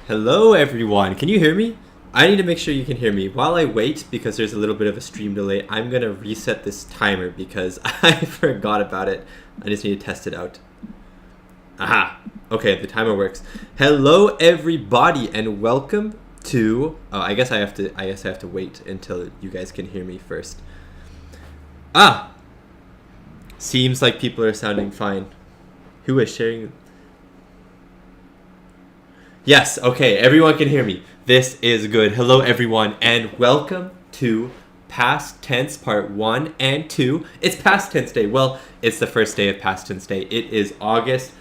Hello everyone, can you hear me? I need to make sure you can hear me. While I wait, because there's a little bit of a stream delay, I'm going to reset this timer because I forgot about it. I just need to test it out. Aha! Okay, the timer works. Hello everybody and welcome to... Oh, I guess I have to wait until you guys can hear me first. Ah! Seems like people are sounding fine. Who is sharing... Yes, okay, everyone can hear me. This is good. Hello, everyone, and welcome to Past Tense Part 1 and 2. It's Past Tense Day. Well, it's the first day of Past Tense Day. It is August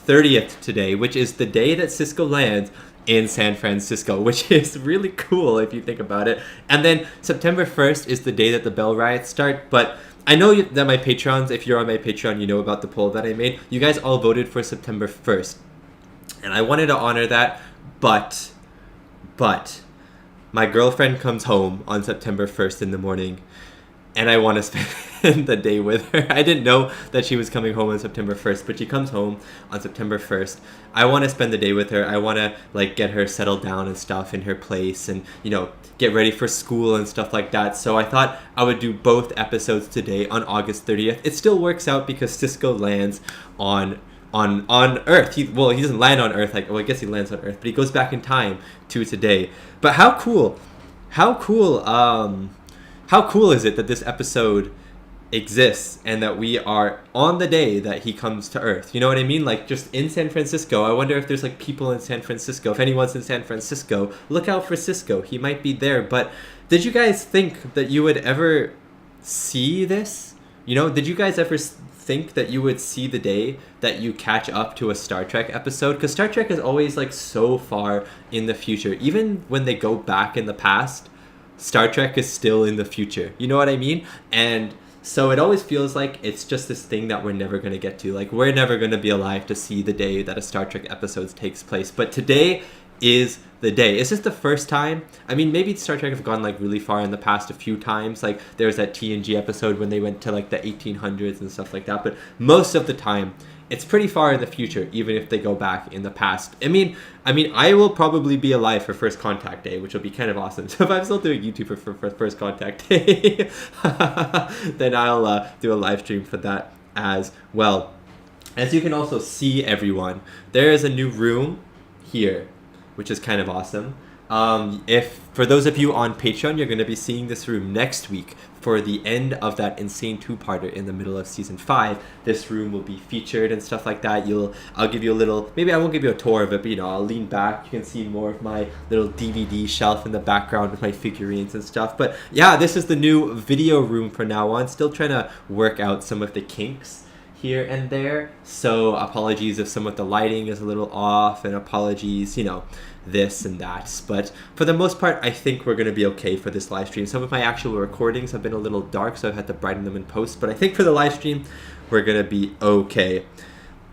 30th today, which is the day that Sisko lands in San Francisco, which is really cool if you think about it. And then September 1st is the day that the Bell Riots start, but I know that my Patrons, if you're on my Patreon, you know about the poll that I made. You guys all voted for September 1st. And I wanted to honor that, but my girlfriend comes home on September 1st in the morning, and I want to spend the day with her. I didn't know that she was coming home on September 1st, but she comes home on September 1st. I want to spend the day with her. I want to get her settled down and stuff in her place and, get ready for school and stuff like that. So I thought I would do both episodes today on August 30th. It still works out because Sisko lands on Earth. He doesn't land on Earth. I guess he lands on Earth, but he goes back in time to today. But how cool is it that this episode exists and that we are on the day that he comes to Earth? You know what I mean? Just in San Francisco. I wonder if there's people in San Francisco. If anyone's in San Francisco, look out for Sisko. He might be there. But did you guys think that you would ever see this? Did you guys ever think that you would see the day that you catch up to a Star Trek episode? Because Star Trek is always so far in the future. Even when they go back in the past, Star Trek is still in the future. You know what I mean? And so it always feels like it's just this thing that we're never going to get to. We're never going to be alive to see the day that a Star Trek episode takes place. But today is the day. Is this the first time? I mean, maybe Star Trek have gone really far in the past a few times. There was that TNG episode when they went to the 1800s and stuff like that. But most of the time, it's pretty far in the future, even if they go back in the past. I mean, I will probably be alive for First Contact Day, which will be kind of awesome. So if I'm still doing YouTube for First Contact Day, then I'll do a live stream for that as well. As you can also see, everyone, there is a new room here, which is kind of awesome. If for those of you on Patreon, you're going to be seeing this room next week for the end of that insane two-parter in the middle of season 5. This room will be featured and stuff like that. I'll give you a little, maybe I won't give you a tour of it, but I'll lean back. You can see more of my little DVD shelf in the background with my figurines and stuff. But yeah, this is the new video room from now on. Still trying to work out some of the kinks here and there, so apologies if some of the lighting is a little off, and apologies, this and that, but for the most part, I think we're going to be okay for this live stream. Some of my actual recordings have been a little dark, so I've had to brighten them in post, but I think for the live stream, we're going to be okay.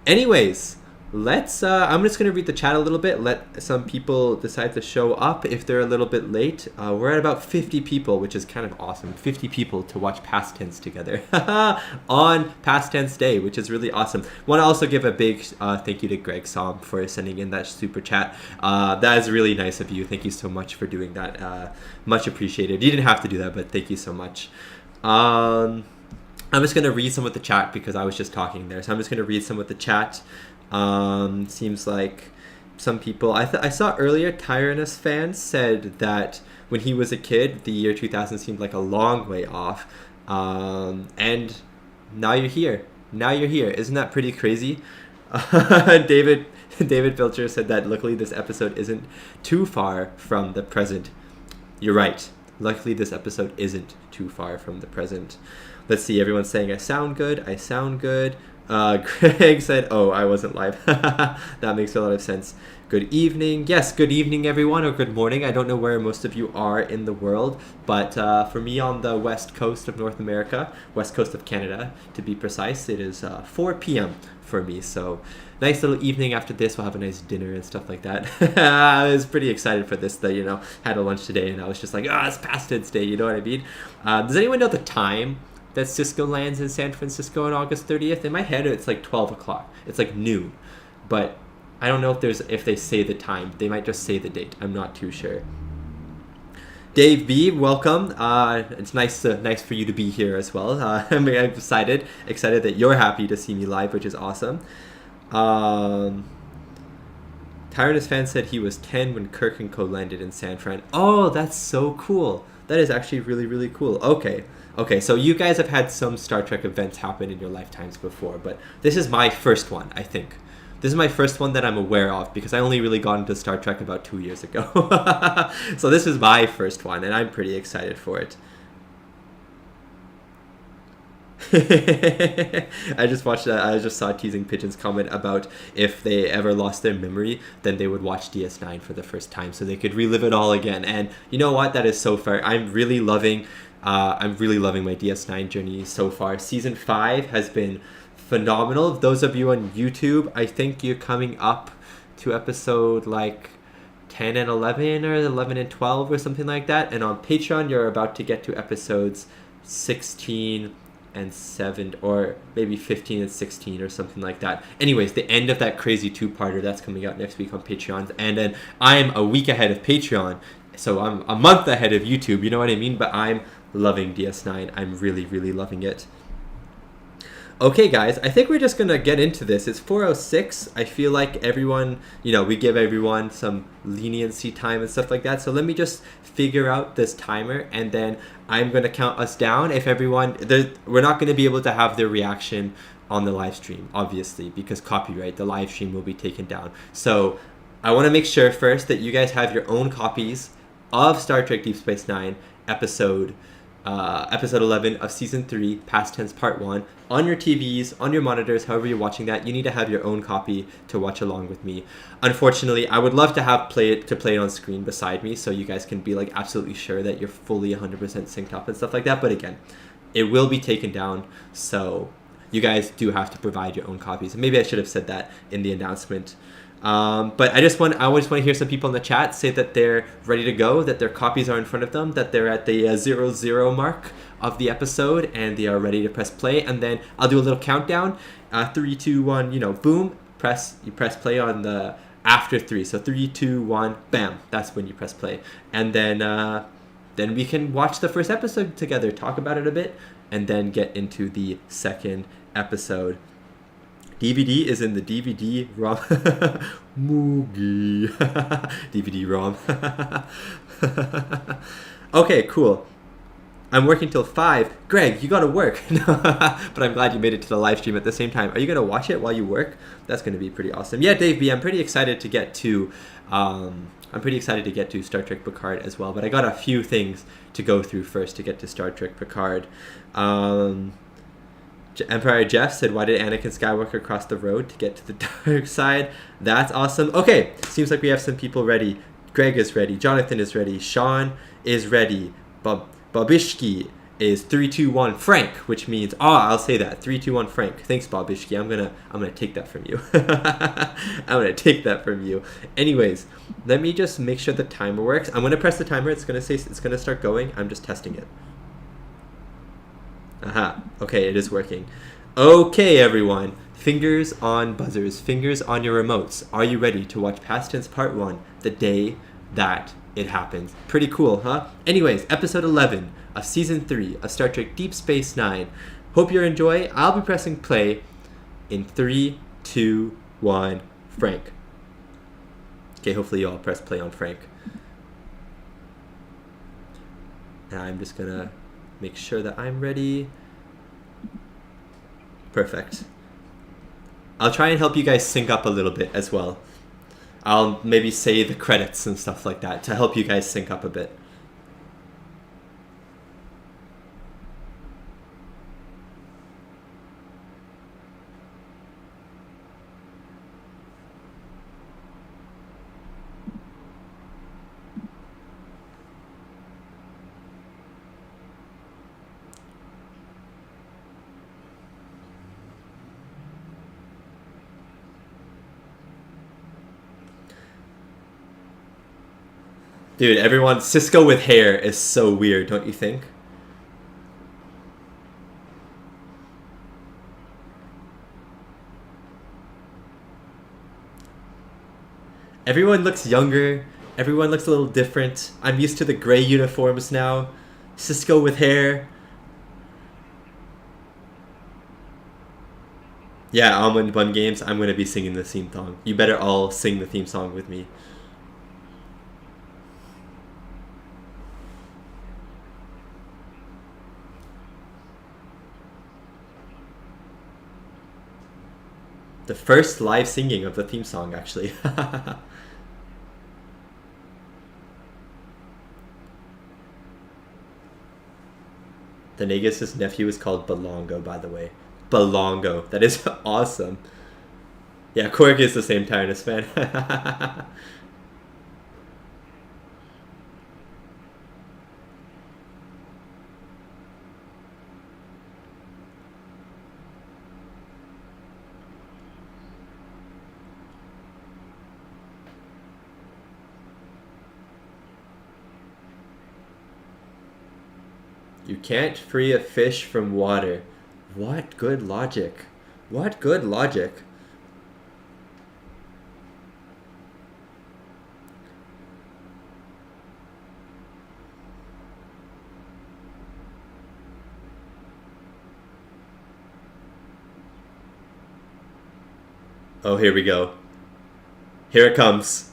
Anyways, let's I'm just going to read the chat a little bit, let some people decide to show up if they're a little bit late. We're at about 50 people, which is kind of awesome. 50 people to watch Past Tense together on Past Tense Day, which is really awesome. Want to also give a big thank you to Greg Som for sending in that super chat. That is really nice of you. Thank you so much for doing that. Much appreciated. You didn't have to do that, but thank you so much. I'm just going to read some of the chat because I was just talking there. So I'm just going to read some of the chat. Seems like some people... I saw earlier Tyrannus fans said that when he was a kid, the year 2000 seemed like a long way off. And now you're here. Isn't that pretty crazy? David Pilcher said that luckily this episode isn't too far from the present. You're right. Luckily this episode isn't too far from the present. Let's see, everyone's saying I sound good. Greg said, oh, I wasn't live. That makes a lot of sense. Good evening. Yes, good evening, everyone, or good morning. I don't know where most of you are in the world, but for me on the west coast of North America, west coast of Canada, to be precise, it is 4 p.m. for me. So nice little evening after this. We'll have a nice dinner and stuff like that. I was pretty excited for this, had a lunch today, and I was just like, it's Past Tense Day, you know what I mean? Does anyone know the time that Sisko lands in San Francisco on August 30th? In my head, it's 12 o'clock. It's noon. But I don't know if they say the time. They might just say the date. I'm not too sure. Dave B, welcome. It's nice for you to be here as well. I'm excited that you're happy to see me live, which is awesome. Tyrannus fan said he was 10 when Kirk and Co landed in San Fran. Oh, that's so cool. That is actually really, really cool. Okay, so you guys have had some Star Trek events happen in your lifetimes before, but this is my first one, I think. This is my first one that I'm aware of because I only really got into Star Trek about 2 years ago. So this is my first one, and I'm pretty excited for it. I just saw Teasing Pigeons comment about if they ever lost their memory, then they would watch DS9 for the first time so they could relive it all again. And you know what? That is so fair. I'm really loving my DS9 journey so far. Season 5 has been phenomenal. Those of you on YouTube, I think you're coming up to episode like 10 and 11 or 11 and 12 or something like that. And on Patreon, you're about to get to episodes 16 and 7 or maybe 15 and 16 or something like that. Anyways, the end of that crazy 2-parter that's coming out next week on Patreon. And then I'm a week ahead of Patreon, so I'm a month ahead of YouTube, you know what I mean? But I'm loving DS9. I'm really, really loving it. Okay, guys, I think we're just going to get into this. It's 4:06. I feel like everyone, we give everyone some leniency time and stuff like that. So let me just figure out this timer, and then I'm going to count us down. If everyone, we're not going to be able to have their reaction on the live stream, obviously, because copyright, the live stream will be taken down. So I want to make sure first that you guys have your own copies of Star Trek Deep Space Nine episode 11 of season 3, past tense part 1, on your TVs, on your monitors, however you're watching that. You need to have your own copy to watch along with me. Unfortunately, I would love to have play it on screen beside me so you guys can be like absolutely sure that you're fully 100% synced up and stuff like that. But again, it will be taken down, so you guys do have to provide your own copies. Maybe I should have said that in the announcement. But I just want to hear some people in the chat say that they're ready to go, that their copies are in front of them, that they're at the 00 mark of the episode and they are ready to press play. And then I'll do a little countdown. 3, 2, 1, boom. You press play on the after 3. So 3, 2, 1, bam. That's when you press play. And then we can watch the first episode together, talk about it a bit, and then get into the second episode. DVD is in the DVD ROM. Moogie. DVD ROM. Okay, cool. I'm working till 5. Greg, you gotta work. But I'm glad you made it to the live stream at the same time. Are you gonna watch it while you work? That's gonna be pretty awesome. Yeah, Dave B, I'm pretty excited to get to Star Trek Picard as well. But I got a few things to go through first to get to Star Trek Picard. Empire Jeff said, why did Anakin Skywalker cross the road to get to the dark side? That's awesome. Okay, seems like we have some people ready. Greg is ready. Jonathan is ready. Sean is ready. Bobishki is 3, 2, 1 Frank, which means, I'll say that. 3, 2, 1 Frank. Thanks, Bobishki. I'm gonna take that from you. I'm gonna take that from you. Anyways, let me just make sure the timer works. I'm gonna press the timer. It's gonna start going. I'm just testing it. Aha, okay, it is working. Okay, everyone, fingers on buzzers, fingers on your remotes. Are you ready to watch Past Tense Part 1, the day that it happens? Pretty cool, huh? Anyways, episode 11 of season 3 of Star Trek Deep Space Nine. Hope you enjoy. I'll be pressing play in 3, 2, 1, Frank. Okay, hopefully you all press play on Frank. And I'm just gonna make sure that I'm ready. Perfect. I'll try and help you guys sync up a little bit as well. I'll maybe say the credits and stuff like that to help you guys sync up a bit. Dude, everyone, Sisko with hair is so weird, don't you think? Everyone looks younger. Everyone looks a little different. I'm used to the gray uniforms now. Sisko with hair. Yeah, Almond Bun Games, I'm going to be singing the theme song. You better all sing the theme song with me. The first live singing of the theme song, actually. The Negus' nephew is called Balongo, by the way. Balongo. That is awesome. Yeah, Korg is the same Tyrannus fan. You can't free a fish from water. What good logic. What good logic. Oh, here we go. Here it comes.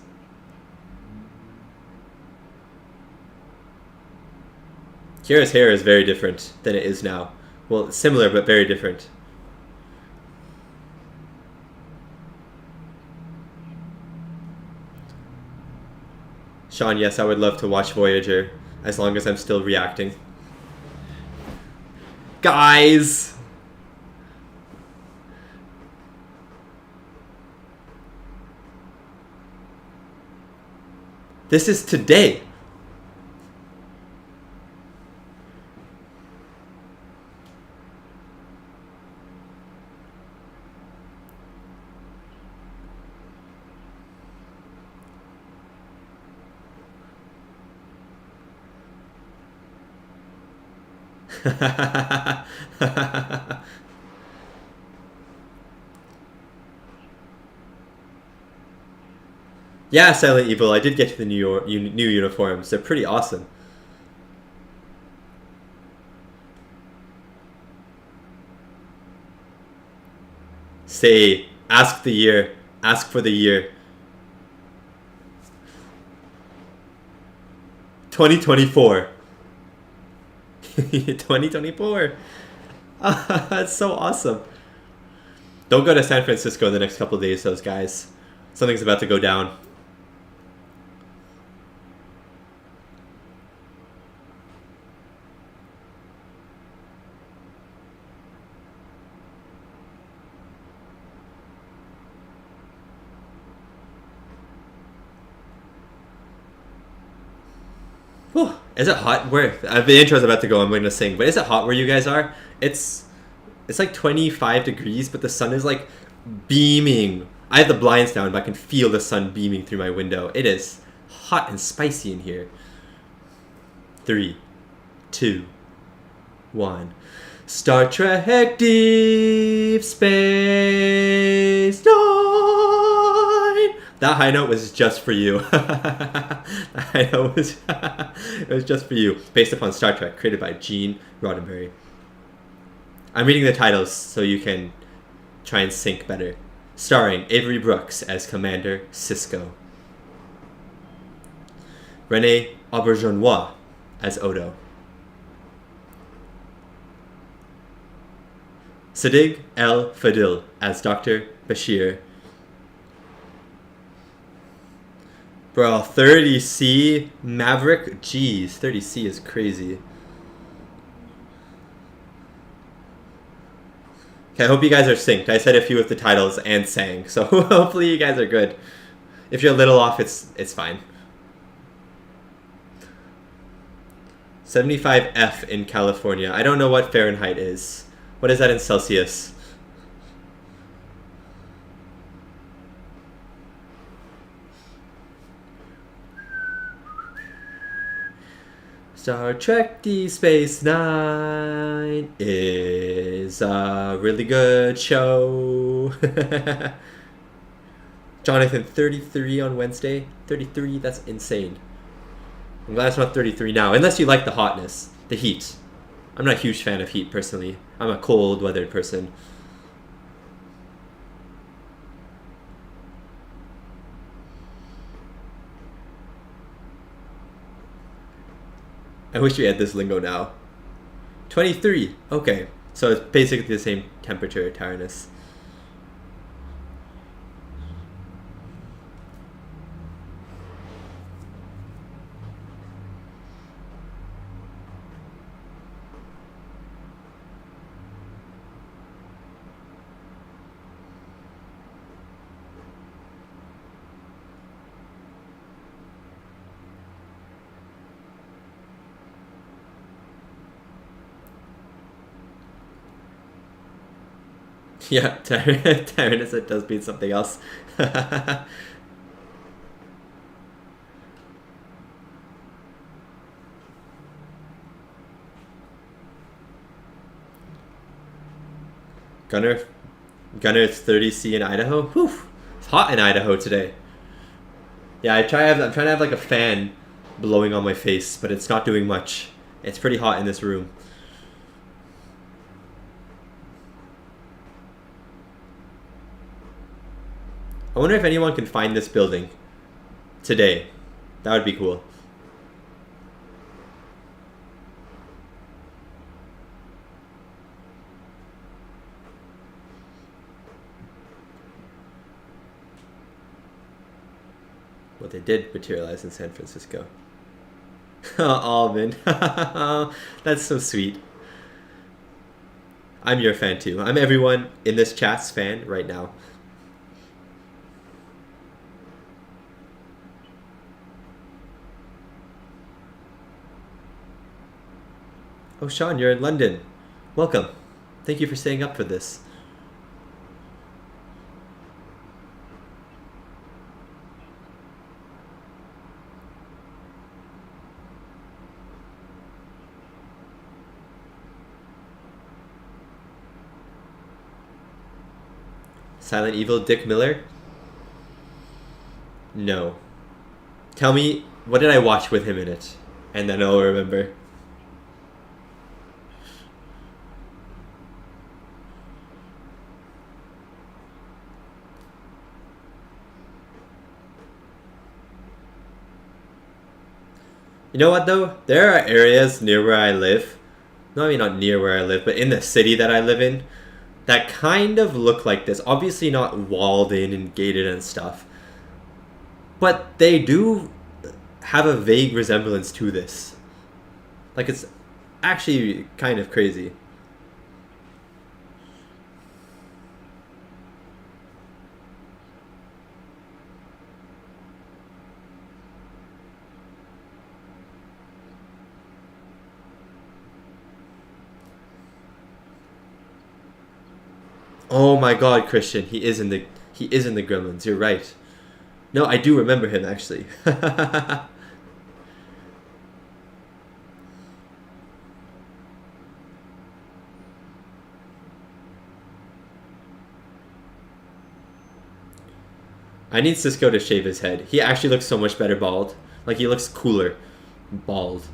Kira's hair is very different than it is now. Well, similar, but very different. Sean, yes, I would love to watch Voyager, as long as I'm still reacting. Guys! This is today. Yeah, Silent Evil, I did get to the new uniforms. They're pretty awesome. Say, ask the year. Ask for the year. 2024. 2024. That's so awesome. Don't go to San Francisco in the next couple of days, those guys. Something's about to go down. Whew. Is it hot? Where the intro's about to go, I'm going to sing. But is it hot where you guys are? It's like 25 degrees, but the sun is like beaming. I have the blinds down, but I can feel the sun beaming through my window. It is hot and spicy in here. 3, 2, 1. Star Trek Deep Space Nine. That high note was just for you. That high note was it was just for you. Based upon Star Trek, created by Gene Roddenberry. I'm reading the titles so you can try and sync better. Starring Avery Brooks as Commander Sisko. Rene Auberjonois as Odo. Sadiq El Fadil as Dr. Bashir. Bro, 30C Maverick? Jeez, 30C is crazy. Okay, I hope you guys are synced. I said a few of the titles and sang, so hopefully you guys are good. If you're a little off, it's fine. 75F in California. I don't know what Fahrenheit is. What is that in Celsius? Star Trek Deep Space Nine is a really good show. John Jonathan, 33 on Wednesday. 33, that's insane. I'm glad it's not 33 now, unless you like the hotness, the heat. I'm not a huge fan of heat, personally. I'm a cold-weathered person. I wish we had this lingo now. 23. Okay. So it's basically the same temperature, tiredness. Yeah, tiredness, it does mean something else. Gunner, it's 30°C in Idaho. Whew, it's hot in Idaho today. Yeah, I'm trying to have like a fan blowing on my face, but it's not doing much. It's pretty hot in this room. I wonder if anyone can find this building today. That would be cool. Well, they did materialize in San Francisco. Alvin. That's so sweet. I'm your fan too. I'm everyone in this chat's fan right now. Oh, Sean, you're in London. Welcome. Thank you for staying up for this. Silent Evil, Dick Miller? No. Tell me, what did I watch with him in it? And then I'll remember. You know what though? There are areas near where I live, no, I mean not near where I live, but in the city that I live in, that kind of look like this. Obviously not walled in and gated and stuff, but they do have a vague resemblance to this. Like, it's actually kind of crazy. Oh my god, Christian, he is in the Gremlins. You're right. No, I do remember him actually. I need Sisko to shave his head. He actually looks so much better bald. Like, he looks cooler bald.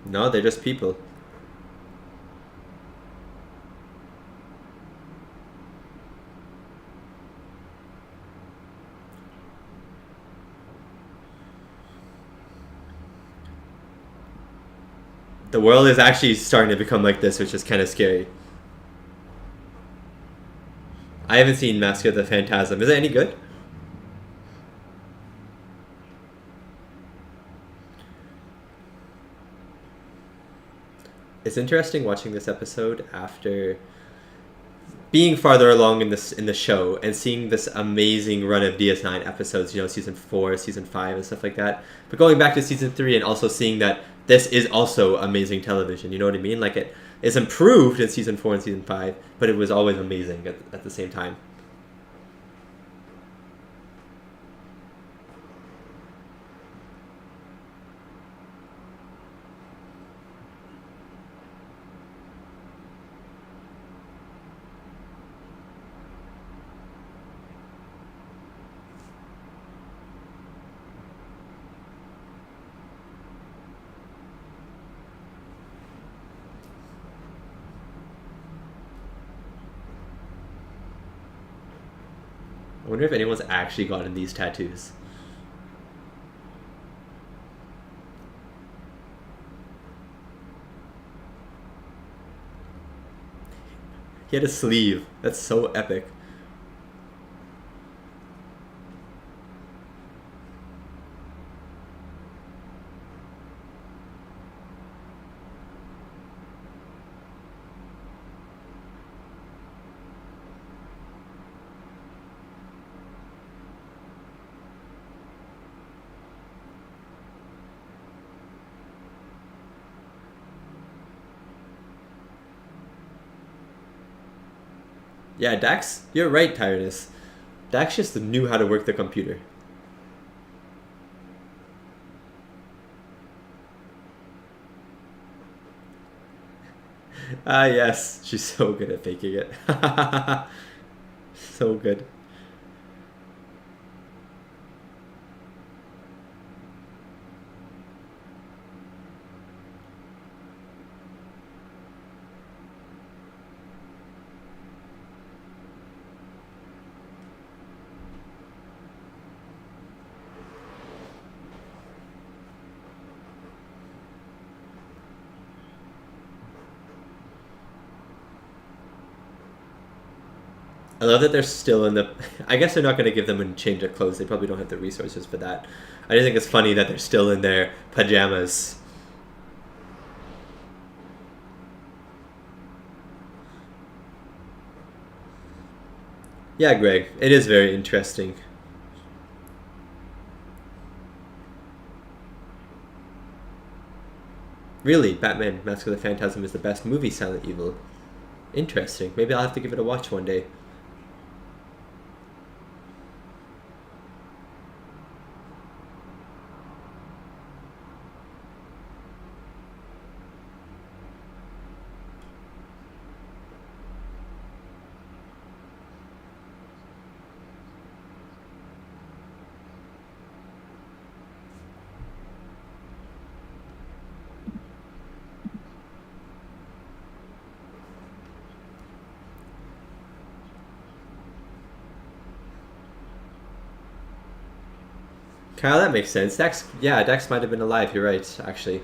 No, they're just people. The world is actually starting to become like this, which is kind of scary. I haven't seen Mask of the Phantasm. Is it any good? It's interesting watching this episode after being farther along in the show and seeing this amazing run of DS9 episodes, you know, season 4, season 5, and stuff like that. But going back to season 3 and also seeing that this is also amazing television, you know what I mean? Like it is improved in season 4 and season 5, but it was always amazing at the same time. I wonder if anyone's actually gotten these tattoos. He had a sleeve. That's so epic. Yeah, Dax, you're right, Tyrannus. Dax just knew how to work the computer. Ah, yes. She's so good at faking it. So good. I love that they're still in the. I guess they're not going to give them a change of clothes. They probably don't have the resources for that. I just think it's funny that they're still in their pajamas. Yeah, Greg, it is very interesting. Really, Batman: Mask of the Phantasm is the best movie, Silent Evil. Interesting. Maybe I'll have to give it a watch one day. Kyle, that makes sense. Dex, yeah, Dex might have been alive. You're right, actually.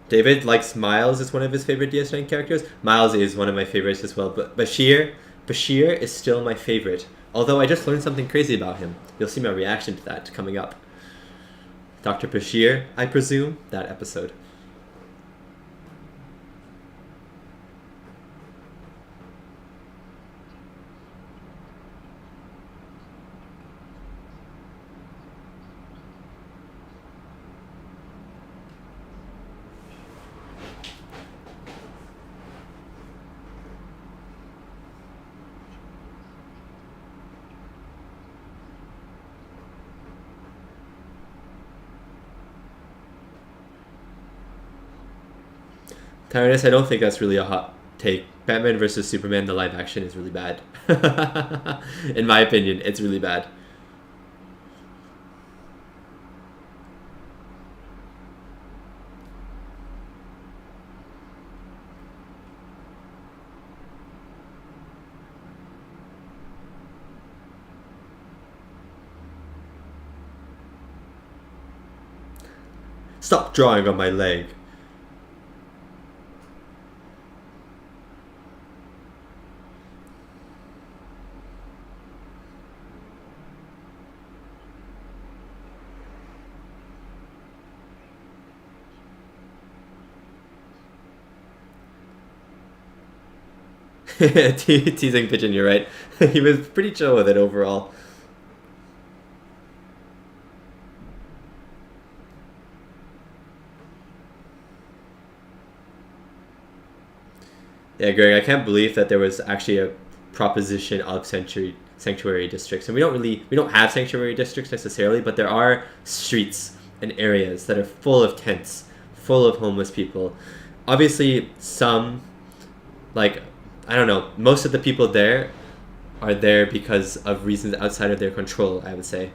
David likes Miles as one of his favorite DS9 characters. Miles is one of my favorites as well, but Bashir is still my favorite. Although I just learned something crazy about him. You'll see my reaction to that coming up. Dr. Bashir, I presume, that episode. Tyrannus, I don't think that's really a hot take. Batman versus Superman, the live action, is really bad. In my opinion, it's really bad. Stop drawing on my leg. Teasing pigeon, you're right. He was pretty chill with it overall. Yeah, Greg, I can't believe that there was actually a proposition of sanctuary districts, and we don't have sanctuary districts necessarily, but there are streets and areas that are full of tents, full of homeless people. Obviously, some, like, I don't know, most of the people there are there because of reasons outside of their control, I would say.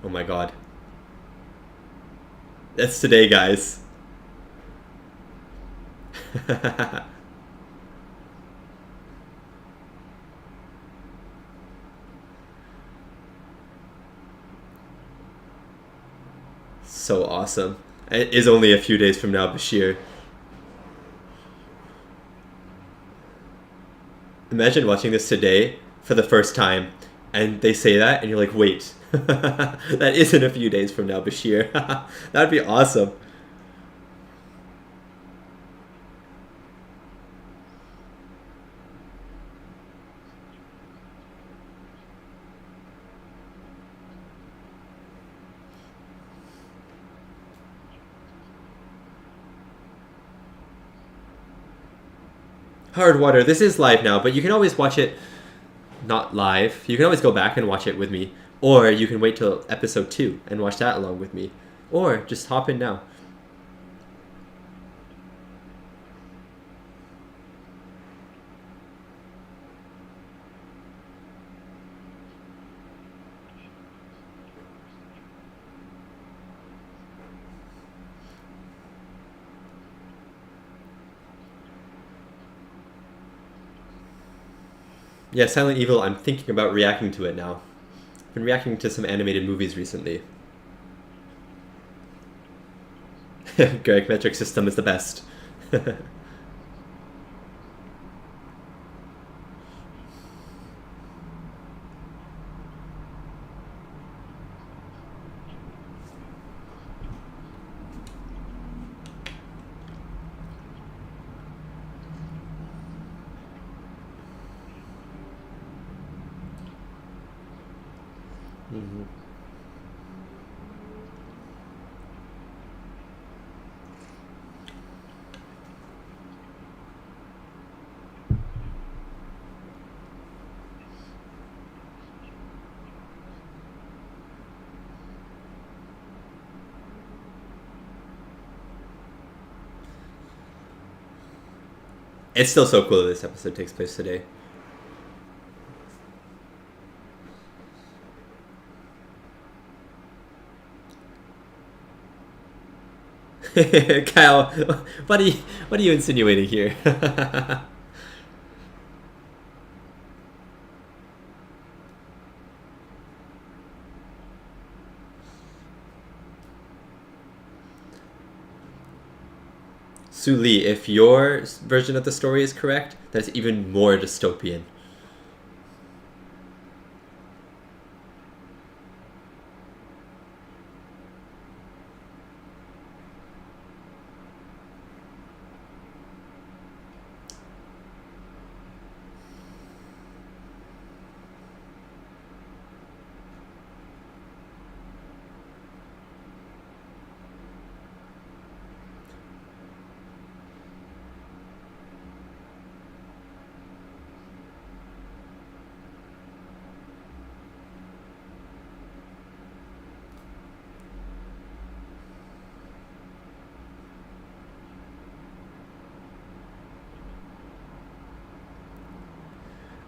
Oh my god. That's today, guys. So awesome. It is only a few days from now, Bashir. Imagine watching this today for the first time, and they say that, and you're like, wait, that isn't a few days from now, Bashir. That'd be awesome. Hard Water, this is live now, but you can always watch it not live. You can always go back and watch it with me. Or you can wait till episode 2 and watch that along with me. Or just hop in now. Yeah, Silent Evil, I'm thinking about reacting to it now. I've been reacting to some animated movies recently. Greg, metric system is the best. Mhm. It's still so cool that this episode takes place today. Kyle, what are you insinuating here? Su Lee, if your version of the story is correct, that's even more dystopian.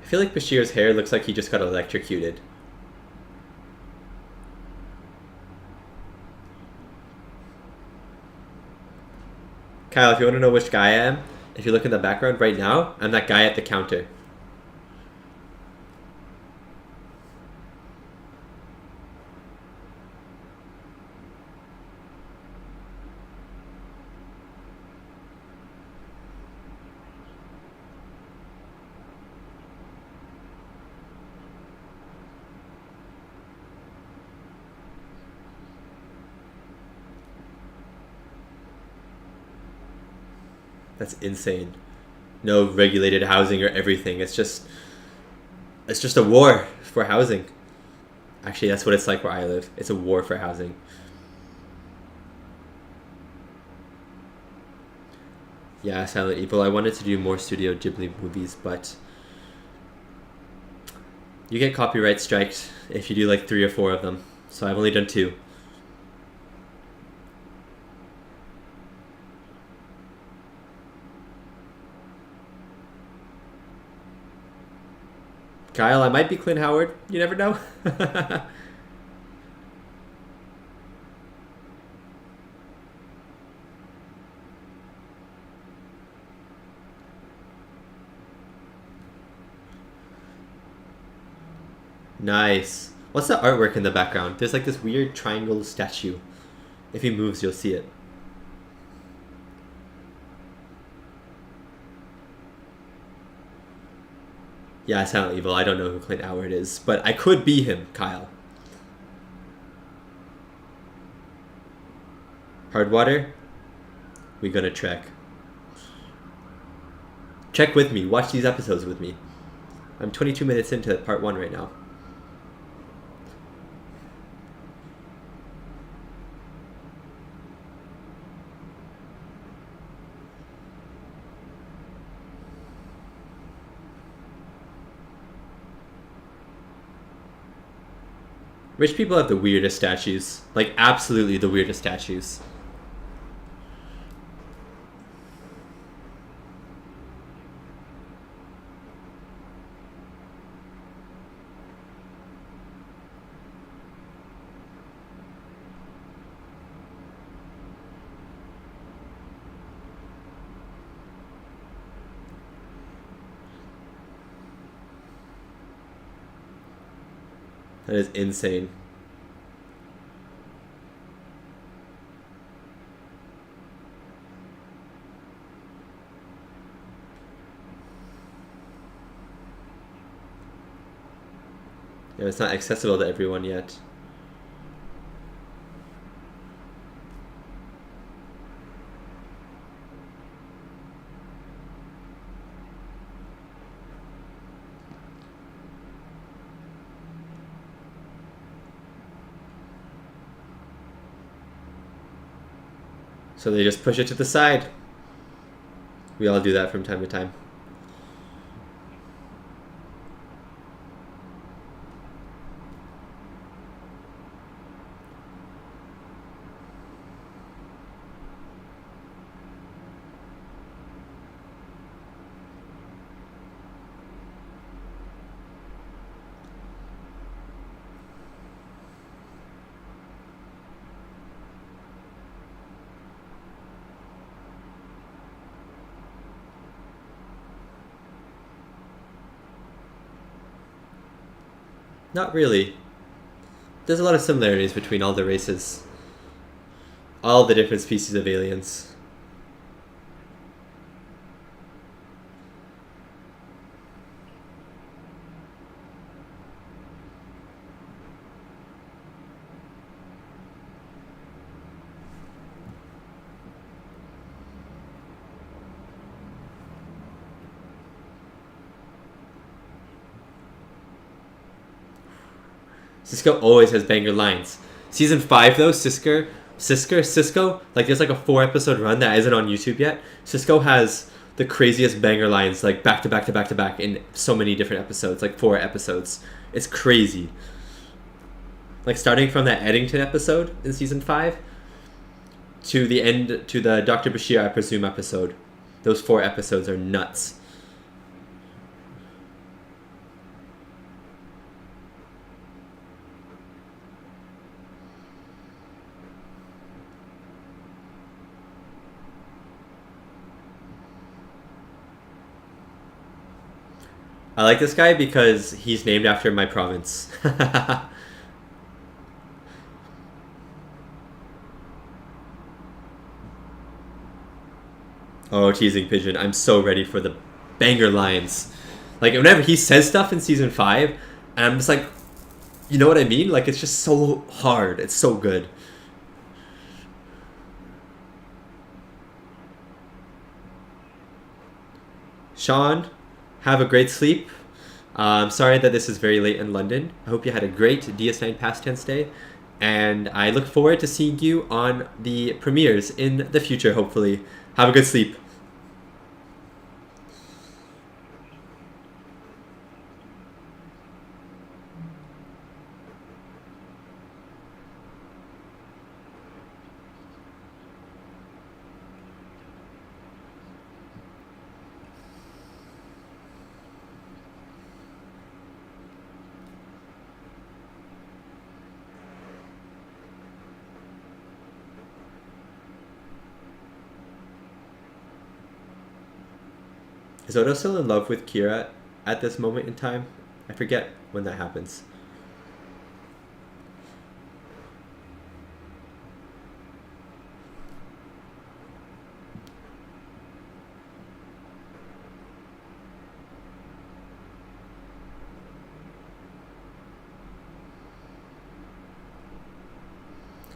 I feel like Bashir's hair looks like he just got electrocuted. Kyle, if you want to know which guy I am, if you look in the background right now, I'm that guy at the counter. That's insane. No regulated housing or everything. It's just a war for housing. Actually, that's what it's like where I live. It's a war for housing. Yeah, Silent Evil. I wanted to do more Studio Ghibli movies, but you get copyright striked if you do like 3 or 4 of them. So I've only done 2. Kyle, I might be Clint Howard. You never know. Nice. What's the artwork in the background? There's like this weird triangle statue. If he moves, you'll see it. Yeah, Silent Evil. I don't know who Clint Howard is, but I could be him, Kyle. Hardwater? We gonna trek. Check with me. Watch these episodes with me. I'm 22 minutes into part 1 right now. Rich people have the weirdest statues. Like, absolutely the weirdest statues. That is insane. Yeah, it's not accessible to everyone yet. So they just push it to the side. We all do that from time to time. Not really. There's a lot of similarities between all the races. All the different species of aliens. Sisko always has banger lines. Season 5 though, Sisko, like there's like a 4-episode run that isn't on YouTube yet. Sisko has the craziest banger lines, like back to back to back to back in so many different episodes, like 4 episodes. It's crazy. Like starting from that Eddington episode in season 5 to the end, to the Dr. Bashir, I presume, episode. Those 4 episodes are nuts. I like this guy because he's named after my province. Oh, teasing pigeon. I'm so ready for the banger lines. Like, whenever he says stuff in season 5, and I'm just like, you know what I mean? Like, it's just so hard. It's so good. Sean, have a great sleep. I'm sorry that this is very late in London. I hope you had a great DS9 past tense day. And I look forward to seeing you on the premieres in the future, hopefully. Have a good sleep. Is Odo still in love with Kira at this moment in time? I forget when that happens.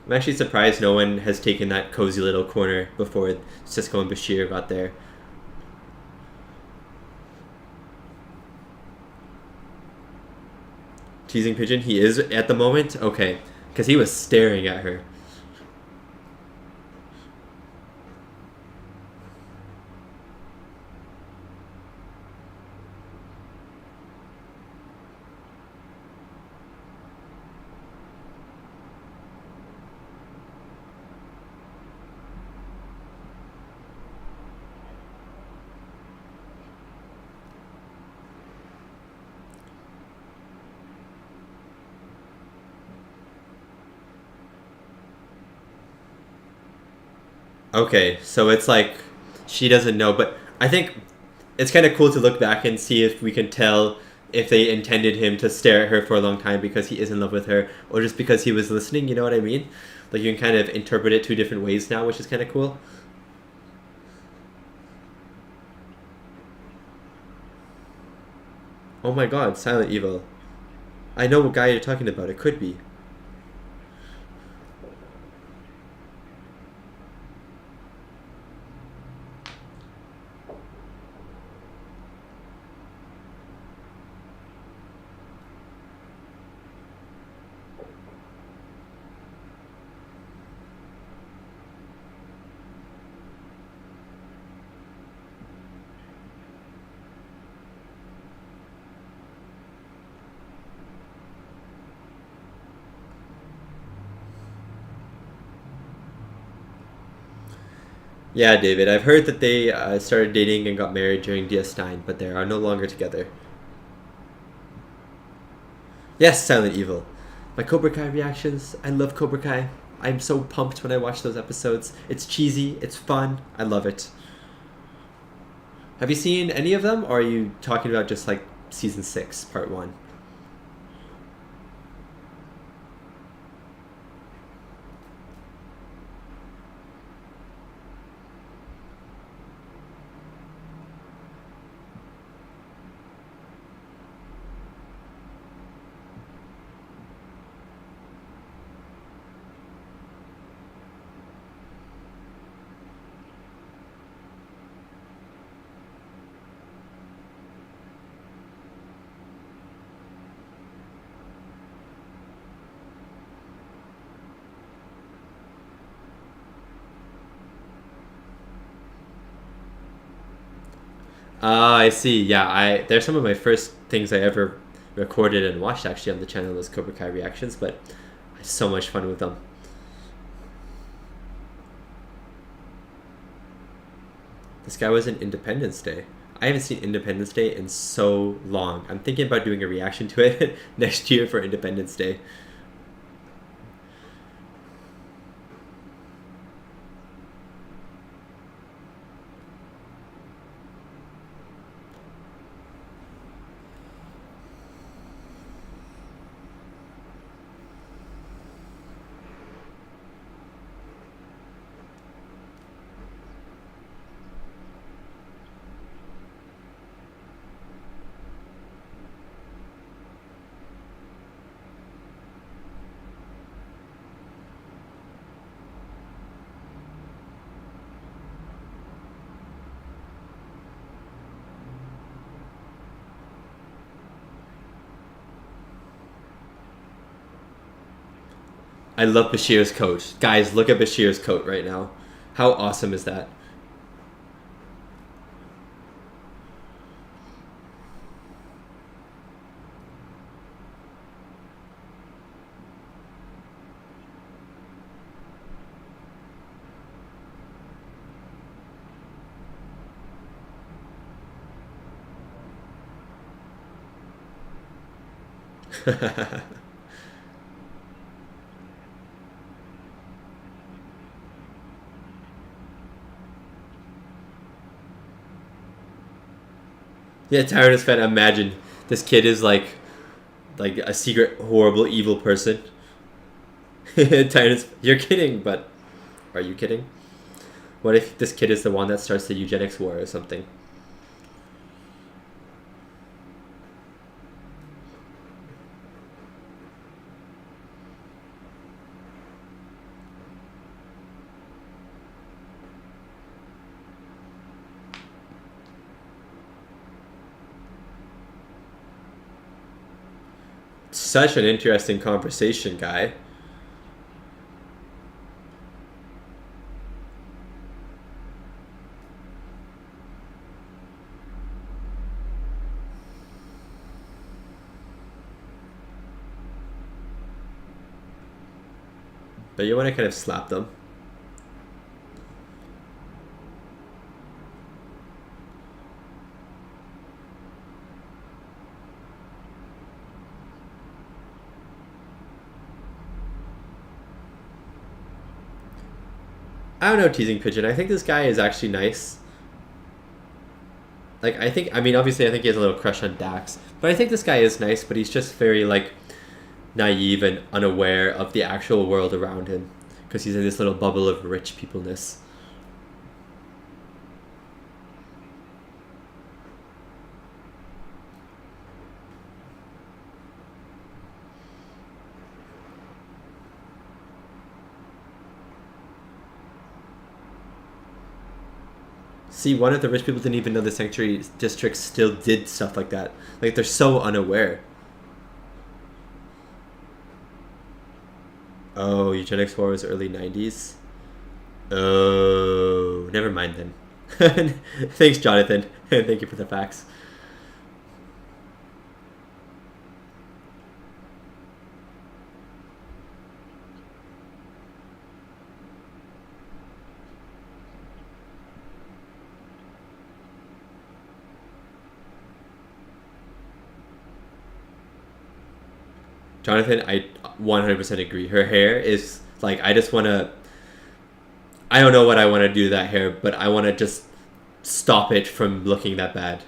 I'm actually surprised no one has taken that cozy little corner before Sisko and Bashir got there. Teasing Pigeon, he is at the moment? Okay, because he was staring at her. Okay, so it's like she doesn't know, but I think it's kind of cool to look back and see if we can tell if they intended him to stare at her for a long time because he is in love with her, or just because he was listening, you know what I mean? Like, you can kind of interpret it two different ways now, which is kind of cool. Oh my god, Silent Evil. I know what guy you're talking about, it could be. Yeah, David, I've heard that they started dating and got married during DS9, but they are no longer together. Yes, Silent Evil. My Cobra Kai reactions. I love Cobra Kai. I'm so pumped when I watch those episodes. It's cheesy, it's fun, I love it. Have you seen any of them, or are you talking about just like season 6, part 1? Ah, I see. Yeah, I they're some of my first things I ever recorded and watched actually on the channel, those Cobra Kai reactions, but I had so much fun with them. This guy was in Independence Day. I haven't seen Independence Day in so long. I'm thinking about doing a reaction to it next year for Independence Day. I love Bashir's coat. Guys, look at Bashir's coat right now. How awesome is that? Yeah, Tyrannus fan. Imagine this kid is like a secret horrible evil person. Tyrannus, you're kidding, but are you kidding? What if this kid is the one that starts the eugenics war or something? Such an interesting conversation, guy. But you want to kind of slap them. I don't know, teasing pigeon. I think this guy is actually nice. Like, I mean, obviously, I think he has a little crush on Dax. But I think this guy is nice, but he's just very, like, naive and unaware of the actual world around him. Because he's in this little bubble of rich peopleness. See, one of the rich people didn't even know the sanctuary district still did stuff like that. Like, they're so unaware. Oh, eugenics war was early 90s? Oh, never mind then. Thanks, Jonathan. Thank you for the facts. Jonathan, I 100% agree. Her hair is like, I just want to. I don't know what I want to do to that hair, but I want to just stop it from looking that bad.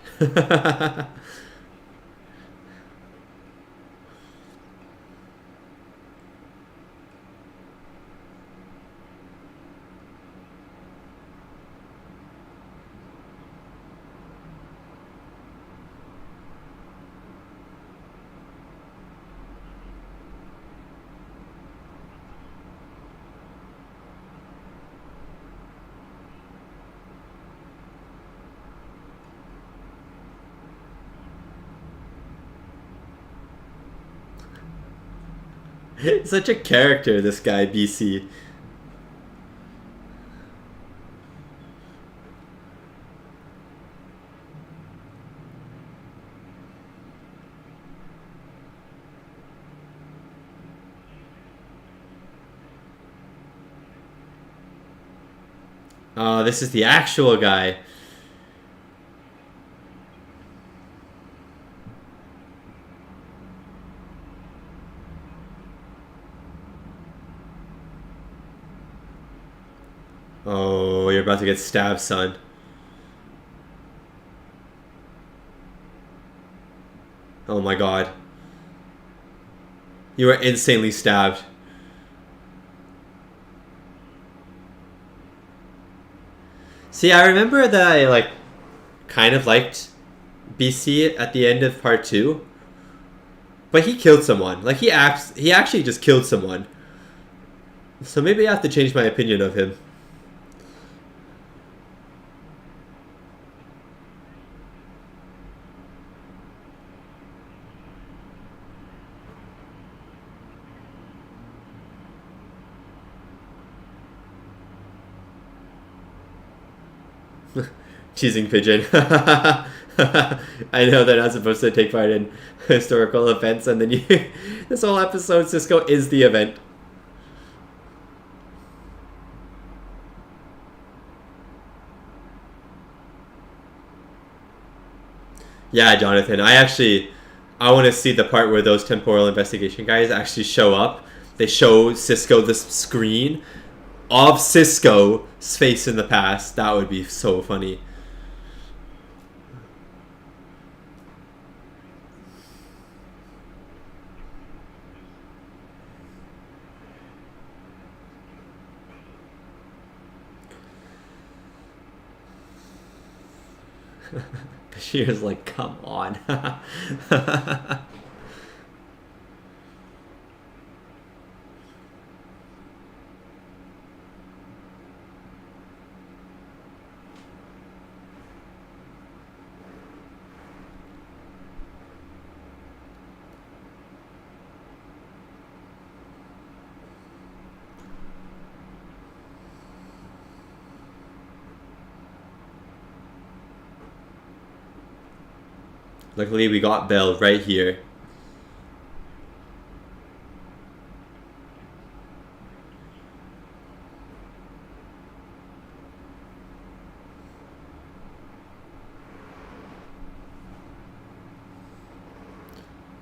Such a character, this guy, BC. Oh, this is the actual guy. Oh, you're about to get stabbed, son. Oh my god. You were insanely stabbed. See, I remember that I, like, kind of liked BC at the end of part 2. But he killed someone. Like, he actually just killed someone. So maybe I have to change my opinion of him. Teasing pigeon. I know they're not supposed to take part in historical events, and then you, this whole episode, Sisko is the event. Yeah, Jonathan. I want to see the part where those temporal investigation guys actually show up. They show Sisko the screen of Sisko's face in the past. That would be so funny. Bashir's like, come on. Luckily, we got Bell right here.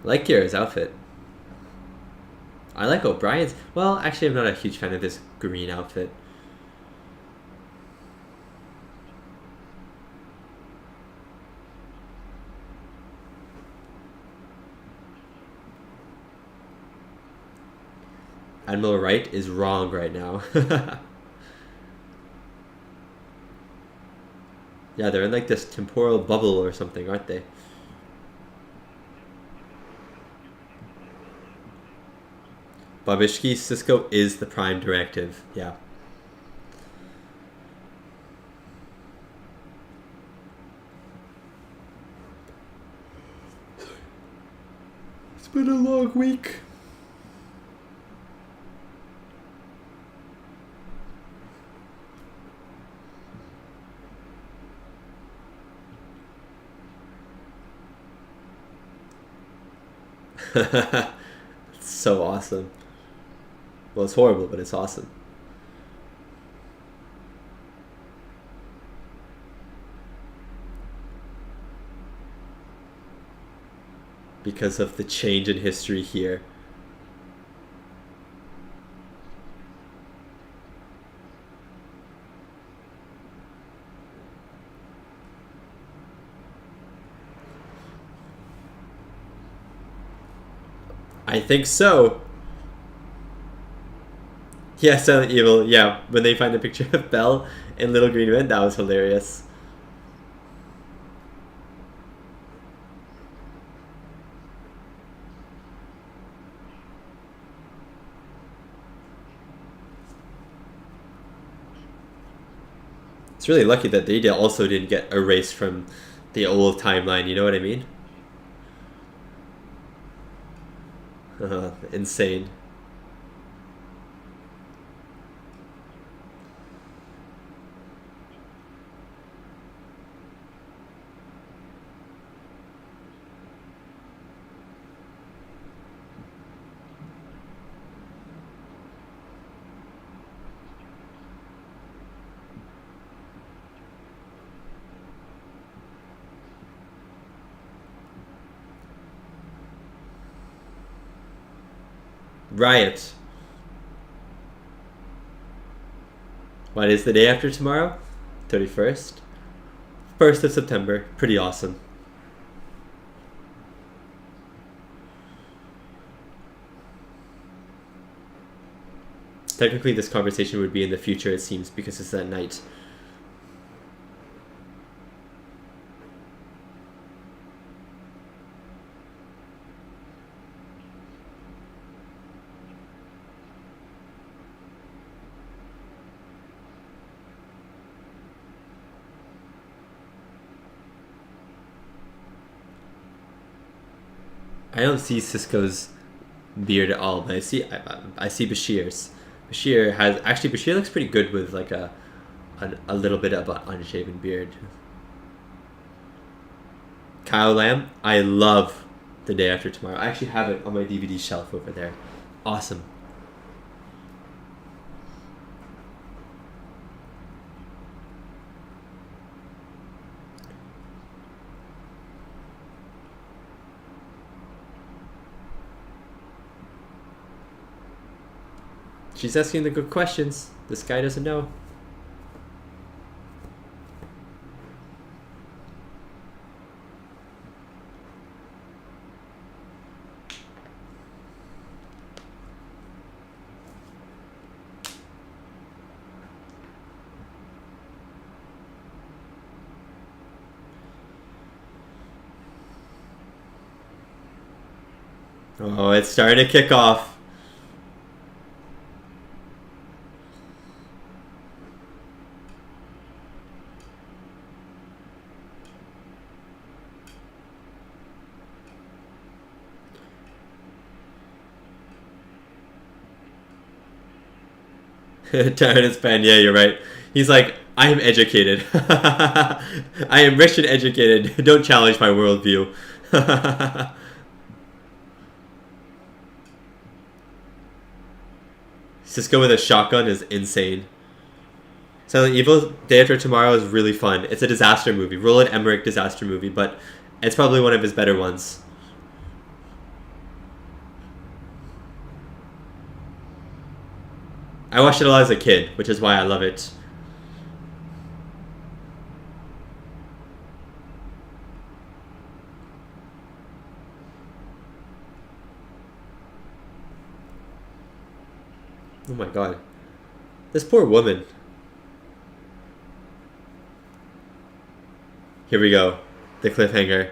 I like Kira's outfit. I like O'Brien's. Well, actually, I'm not a huge fan of this green outfit. Admiral Wright is wrong right now. Yeah, they're in like this temporal bubble or something, aren't they? Babishki, Sisko is the prime directive. Yeah. It's been a long week. It's so awesome. Well, it's horrible, but it's awesome. Because of the change in history here. I think so. Yeah, Silent Evil. Yeah, when they find a picture of Belle in Little Green Men, that was hilarious. It's really lucky that they also didn't get erased from the old timeline, you know what I mean? Insane. Riot. What is the day after tomorrow? 31st? 1st of September. Pretty awesome. Technically, this conversation would be in the future, it seems, because it's at night. I don't see Sisko's beard at all, but I see Bashir's. Bashir looks pretty good with like a a little bit of an unshaven beard. Kyle Lamb, I love The Day After Tomorrow. I actually have it on my DVD shelf over there. Awesome. She's asking the good questions. This guy doesn't know. Oh, it's starting to kick off. Terrence Pan, yeah, you're right. He's like, I am educated. I am rich and educated. Don't challenge my worldview. Sisko with a shotgun is insane. Silent Evil, Day After Tomorrow is really fun. It's a disaster movie. Roland Emmerich disaster movie, but it's probably one of his better ones. I watched it a lot as a kid, which is why I love it. Oh my god. This poor woman. Here we go. The cliffhanger.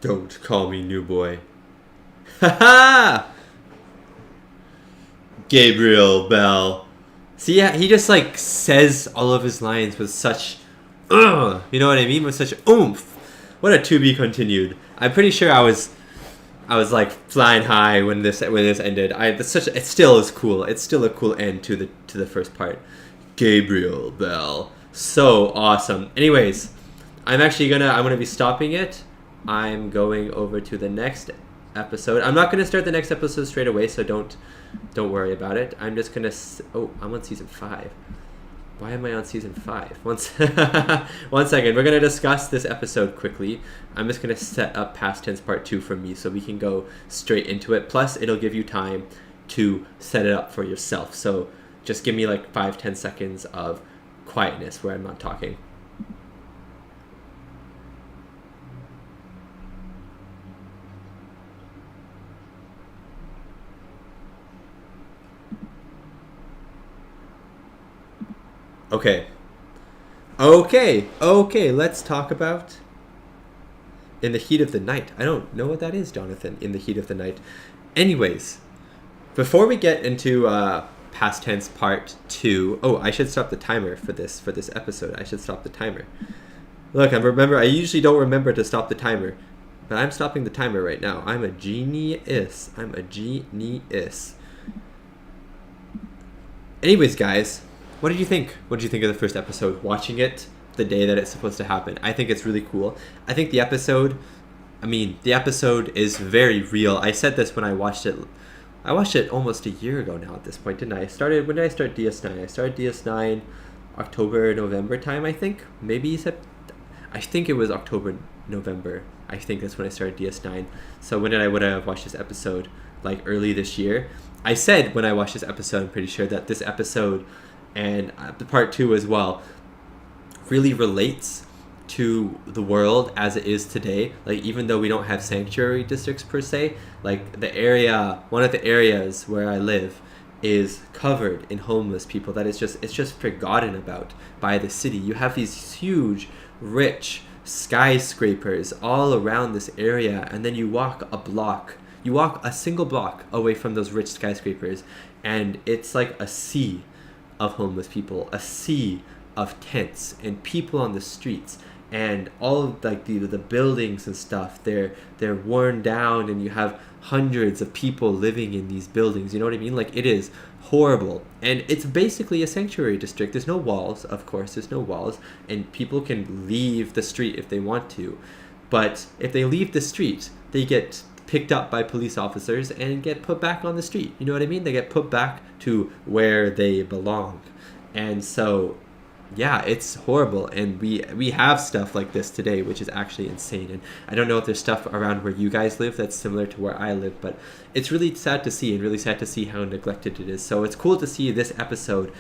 Don't call me new boy. Haha! Gabriel Bell. See, yeah, he just like says all of his lines with such, you know what I mean? With such oomph. What a to be continued. I'm pretty sure I was like flying high when this ended. It still is cool. It's still a cool end to the first part. Gabriel Bell. So awesome. Anyways, I'm gonna be stopping it. I'm going over to the next episode. I'm not gonna start the next episode straight away, so don't worry about it. I'm just gonna. I'm on season 5. Why am I on season 5? One second. We're gonna discuss this episode quickly. I'm just gonna set up past tense part 2 for me, so we can go straight into it. Plus, it'll give you time to set it up for yourself. So just give me like 5-10 seconds of quietness where I'm not talking. Okay, let's talk about In the Heat of the Night. I don't know what that is, Jonathan. In the Heat of the Night. Anyways, before we get into past tense part 2, I should stop the timer for this episode. I should stop the timer. Look, I usually don't remember to stop the timer, but I'm stopping the timer right now. I'm a genius. Anyways, guys, what did you think? What did you think of the first episode? Watching it the day that it's supposed to happen. I think it's really cool. I think the episode is very real. I said this when I watched it. I watched it almost a year ago now at this point, didn't I? When did I start DS9? I started DS9 October, November time, I think. I think it was October, November. I think that's when I started DS9. So when would I have watched this episode? Like early this year. I said when I watched this episode, I'm pretty sure that this episode and the part 2 as well really relates to the world as it is today. Like, even though we don't have sanctuary districts per se, like one of the areas where I live is covered in homeless people that it's just forgotten about by the city. You have these huge, rich skyscrapers all around this area, and then you walk a single block away from those rich skyscrapers, and it's like a sea of homeless people, a sea of tents and people on the streets, and all of like the buildings and stuff, they're worn down, and you have hundreds of people living in these buildings. You know what I mean? Like, it is horrible, and it's basically a sanctuary district. There's no walls, of course, and people can leave the street if they want to, but if they leave the street, they get picked up by police officers and get put back on the street. You know what I mean? They get put back to where they belong. And so, yeah, it's horrible, and we have stuff like this today, which is actually insane. And I don't know if there's stuff around where you guys live that's similar to where I live, but it's really sad to see, and really sad to see how neglected it is. So it's cool to see this episode,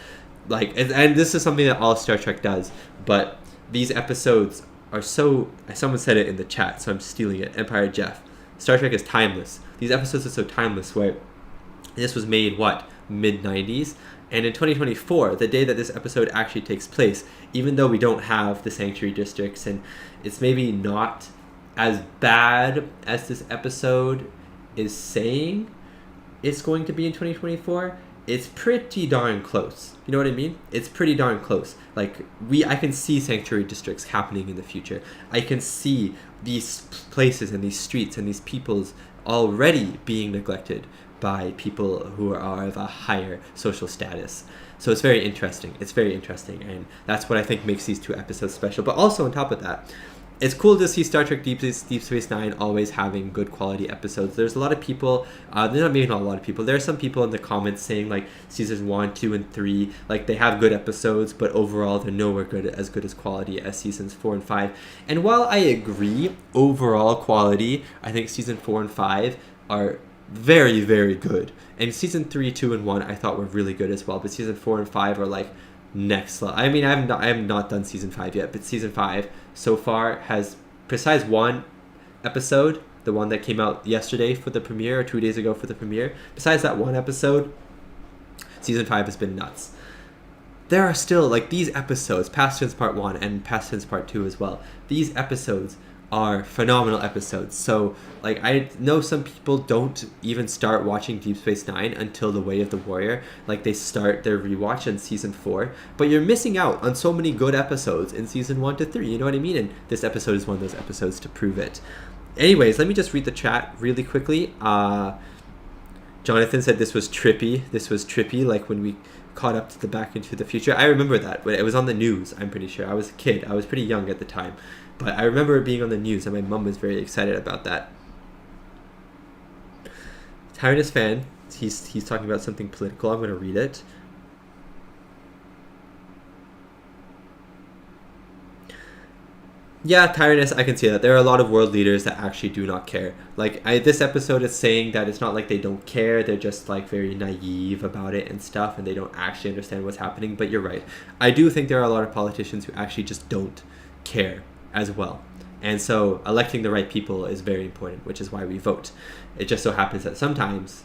like, and this is something that all Star Trek does, but these episodes are so, someone said it in the chat, so I'm stealing it, Empire Jeff, Star Trek is timeless. These episodes are so timeless, where this was made, mid-90s? And in 2024, the day that this episode actually takes place, even though we don't have the sanctuary districts, and it's maybe not as bad as this episode is saying it's going to be in 2024, it's pretty darn close. You know what I mean? It's pretty darn close. Like, I can see sanctuary districts happening in the future. I can see these places and these streets and these peoples already being neglected by people who are of a higher social status. So it's very interesting. And that's what I think makes these two episodes special. But also, on top of that, it's cool to see Star Trek Deep Space Nine always having good quality episodes. There's a lot of people, maybe not a lot of people, there are some people in the comments saying, like, seasons 1, 2, and 3, like, they have good episodes, but overall they're nowhere as good as quality as seasons 4 and 5. And while I agree, overall quality, I think season 4 and 5 are very, very good. And season 3, 2, and 1 I thought were really good as well, but season 4 and 5 are like next level. I mean, I have not done season 5 yet, but season 5 so far has, besides one episode, the one that came out yesterday for the premiere, or 2 days ago for the premiere, besides that one episode, season 5 has been nuts. There are still, like, these episodes, Past Tense Part 1 and Past Tense Part 2 as well, these episodes are phenomenal episodes. So, like, I know some people don't even start watching Deep Space Nine until The Way of the Warrior. Like, they start their rewatch in season 4, but you're missing out on so many good episodes in season 1 to 3. You know what I mean? And this episode is one of those episodes to prove it. Anyways, let me just read the chat really quickly. Jonathan said this was trippy, like when we caught up to the Back into the Future. I remember that. It was on the news, I'm pretty sure. I was a kid. I was pretty young at the time. But I remember it being on the news, and my mom was very excited about that. Tyrannus fan, he's talking about something political. I'm going to read it. Yeah, Tyrannus, I can see that. There are a lot of world leaders that actually do not care. Like, this episode is saying that it's not like they don't care. They're just, like, very naive about it and stuff, and they don't actually understand what's happening. But you're right. I do think there are a lot of politicians who actually just don't care as well. And so electing the right people is very important, which is why we vote. It just so happens that sometimes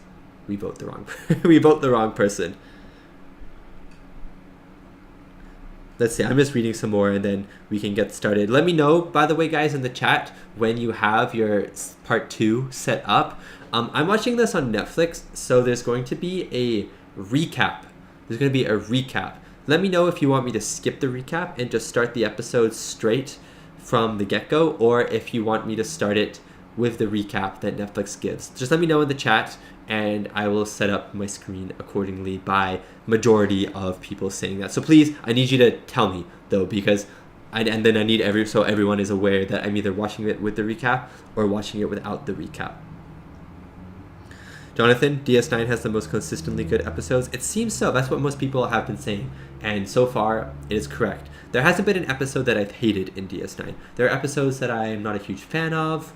we vote the wrong person. Let's see, I'm just reading some more and then we can get started. Let me know, by the way, guys, in the chat when you have your part 2 set up. I'm watching this on Netflix, so there's going to be a recap. Let me know if you want me to skip the recap and just start the episode straight from the get-go, or if you want me to start it with the recap that Netflix gives. Just let me know in the chat, and I will set up my screen accordingly by majority of people saying that. So please, I need you to tell me, though, because and then I need so everyone is aware that I'm either watching it with the recap or watching it without the recap. Jonathan, DS9 has the most consistently good episodes. It seems so. That's what most people have been saying. And so far, it is correct. There hasn't been an episode that I've hated in DS9. There are episodes that I'm not a huge fan of.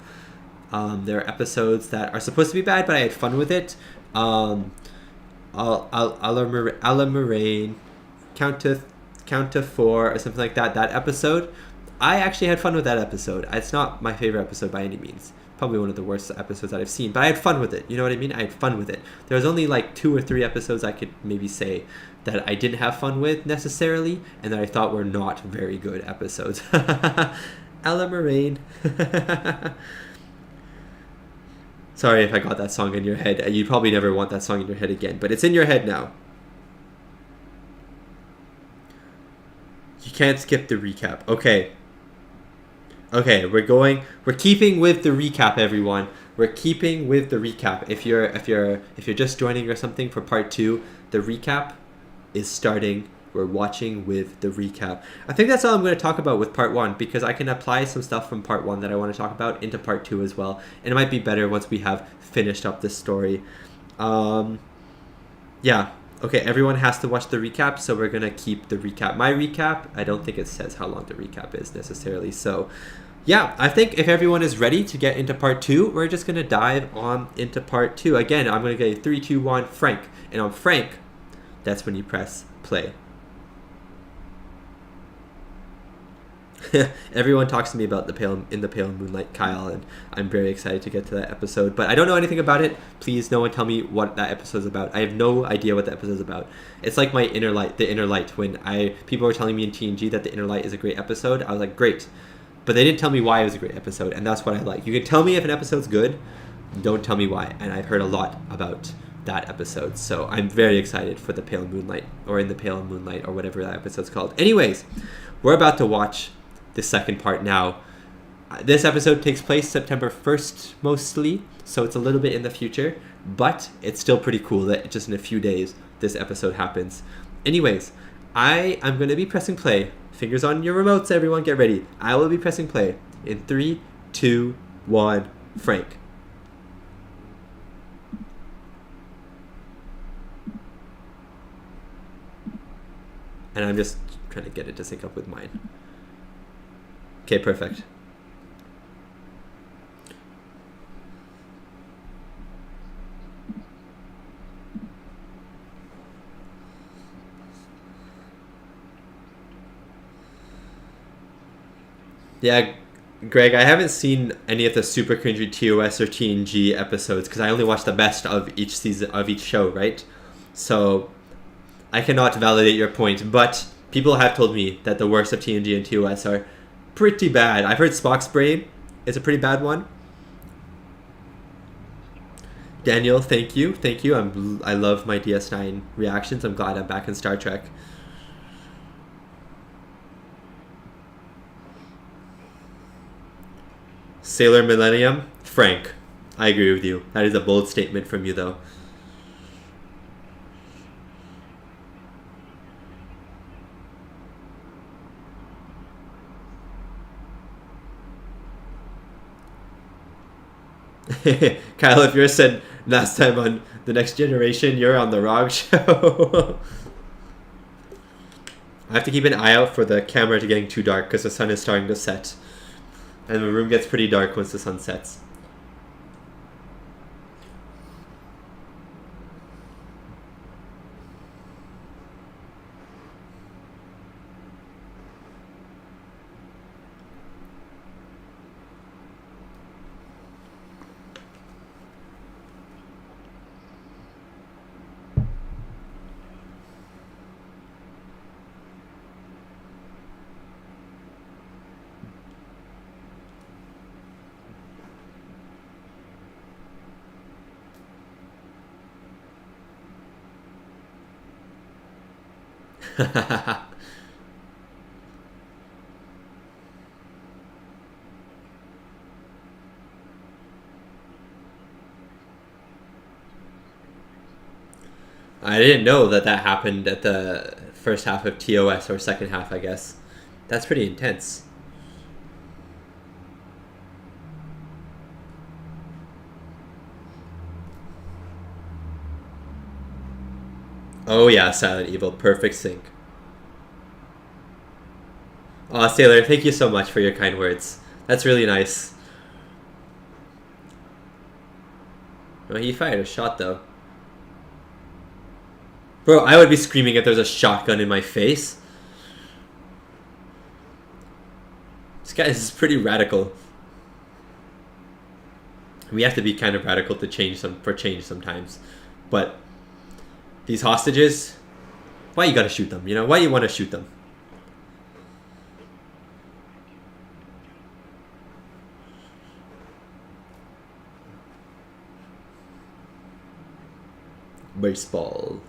There are episodes that are supposed to be bad, but I had fun with it. Alamarain, count to four or something like that. That episode, I actually had fun with that episode. It's not my favorite episode by any means. Probably one of the worst episodes that I've seen, but I had fun with it. You know what I mean? I had fun with it. There was only like 2 or 3 episodes I could maybe say that I didn't have fun with necessarily, and that I thought were not very good episodes. Alamarain. Sorry if I got that song in your head. You probably never want that song in your head again, but it's in your head now. You can't skip the recap. Okay, we're keeping with the recap, everyone. We're keeping with the recap. If you're just joining or something for part 2, the recap is starting. We're watching with the recap. I think that's all I'm going to talk about with part 1, because I can apply some stuff from part 1 that I want to talk about into part 2 as well. And it might be better once we have finished up this story. Yeah. Okay, everyone has to watch the recap, so we're going to keep the recap. My recap, I don't think it says how long the recap is necessarily. So, yeah, I think if everyone is ready to get into part 2, we're just going to dive on into part 2. Again, I'm going to get 3, 2, 1, Frank. And on Frank, that's when you press play. Everyone talks to me about the pale moonlight, Kyle, and I'm very excited to get to that episode. But I don't know anything about it. Please, no one tell me what that episode's about. I have no idea what the episode's about. It's like my Inner Light, the Inner Light. When people were telling me in TNG that the Inner Light is a great episode, I was like, great. But they didn't tell me why it was a great episode, and that's what I like. You can tell me if an episode's good, don't tell me why. And I've heard a lot about that episode, so I'm very excited for the Pale Moonlight, or In the Pale Moonlight, or whatever that episode's called. Anyways, we're about to watch the second part now. This episode takes place September 1st mostly, so it's a little bit in the future, but it's still pretty cool that just in a few days this episode happens. Anyways, I am going to be pressing play. Fingers on your remotes, everyone, get ready. I will be pressing play in 3, 2, 1, Frank. And I'm just trying to get it to sync up with mine. Okay, perfect. Yeah, Greg, I haven't seen any of the super cringy TOS or TNG episodes because I only watch the best of each season of each show, right? So I cannot validate your point, but people have told me that the worst of TNG and TOS are pretty bad. I've heard Spock's Brain is a pretty bad one. Daniel, thank you. I love my DS9 reactions. I'm glad I'm back in Star Trek. Sailor Millennium, Frank. I agree with you. That is a bold statement from you, though. Kyle, if you're said last time on The Next Generation, you're on the wrong show. I have to keep an eye out for the camera to getting too dark because the sun is starting to set. And the room gets pretty dark once the sun sets. I didn't know that happened at the first half of TOS, or second half, I guess. That's pretty intense. Oh yeah, Silent Evil, perfect sync. Aw, Sailor, thank you so much for your kind words. That's really nice. Oh, he fired a shot, though. Bro, I would be screaming if there's a shotgun in my face. This guy is pretty radical. We have to be kind of radical to change sometimes. But these hostages, why you gotta shoot them? You know, why you want to shoot them? Baseball.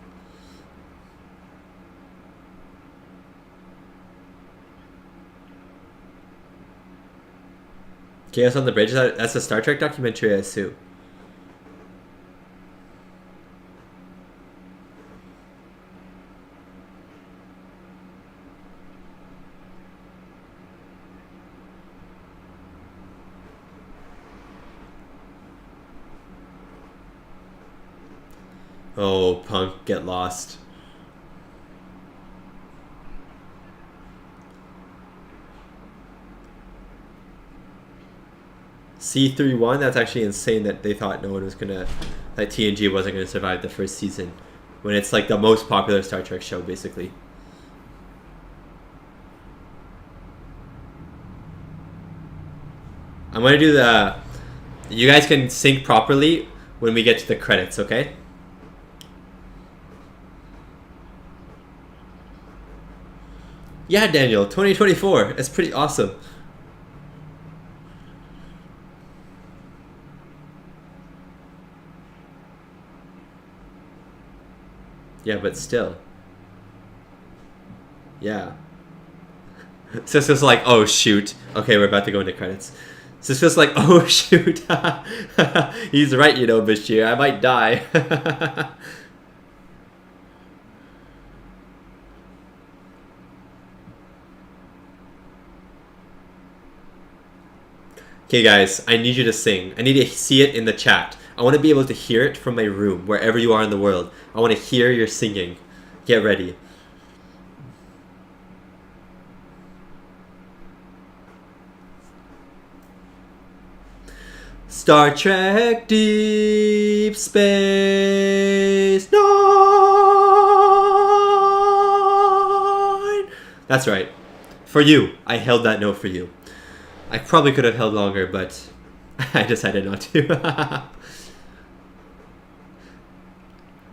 Chaos on the Bridge, that's a Star Trek documentary, I assume. Oh, Punk, get lost. C31, that's actually insane that they thought no one was gonna, that TNG wasn't gonna survive the first season, when it's like the most popular Star Trek show, basically. I'm gonna do the, you guys can sync properly when we get to the credits, okay? Yeah, Daniel, 2024, it's pretty awesome. Yeah, but still. Yeah. Sisko's like, oh shoot. Okay, we're about to go into credits. Sisko's like, oh shoot. He's right, you know, Bashir. I might die. Okay, guys, I need you to sing. I need to see it in the chat. I want to be able to hear it from my room, wherever you are in the world. I want to hear your singing. Get ready. Star Trek Deep Space Nine. That's right. For you. I held that note for you. I probably could have held longer, but I decided not to.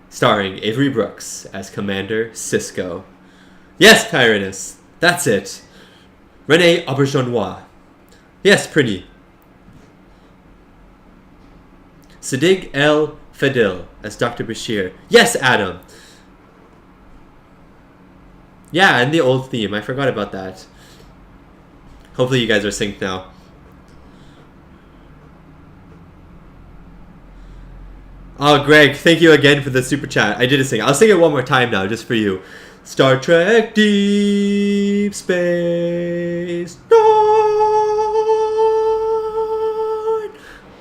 Starring Avery Brooks as Commander Sisko. Yes, Tyrannus. That's it. Renee Auberjonois. Yes, pretty. Sadiq El Fadil as Dr. Bashir. Yes, Adam. Yeah, and the old theme. I forgot about that. Hopefully you guys are synced now. Oh, Greg, thank you again for the super chat. I did a sing. I'll sing it one more time now, just for you. Star Trek Deep Space Nine.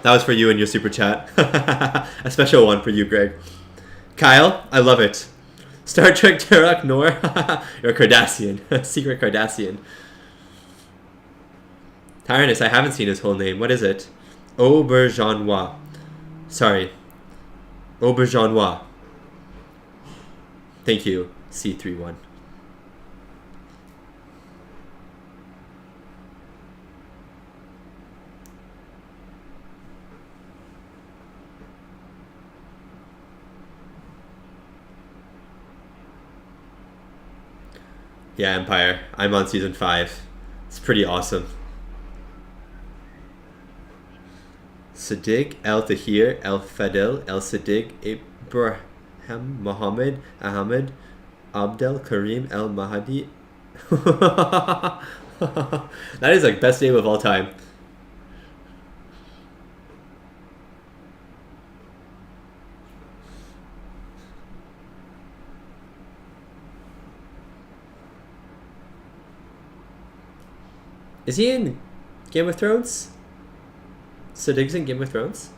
That was for you and your super chat. A special one for you, Greg. Kyle, I love it. Star Trek Tarak Noor. You're a Cardassian. Secret Cardassian. Tyrannus, I haven't seen his whole name. What is it? Auberjonois. Sorry. Auberjonois. Thank you, C31. Yeah, Empire. I'm on season 5. It's pretty awesome. Sadiq El Tahir El Fadil El Sadiq Ibrahim Mohammed Ahmed Abdel Karim El Mahdi. That is like best name of all time. Is he in Game of Thrones? Sadiq's in Game of Thrones?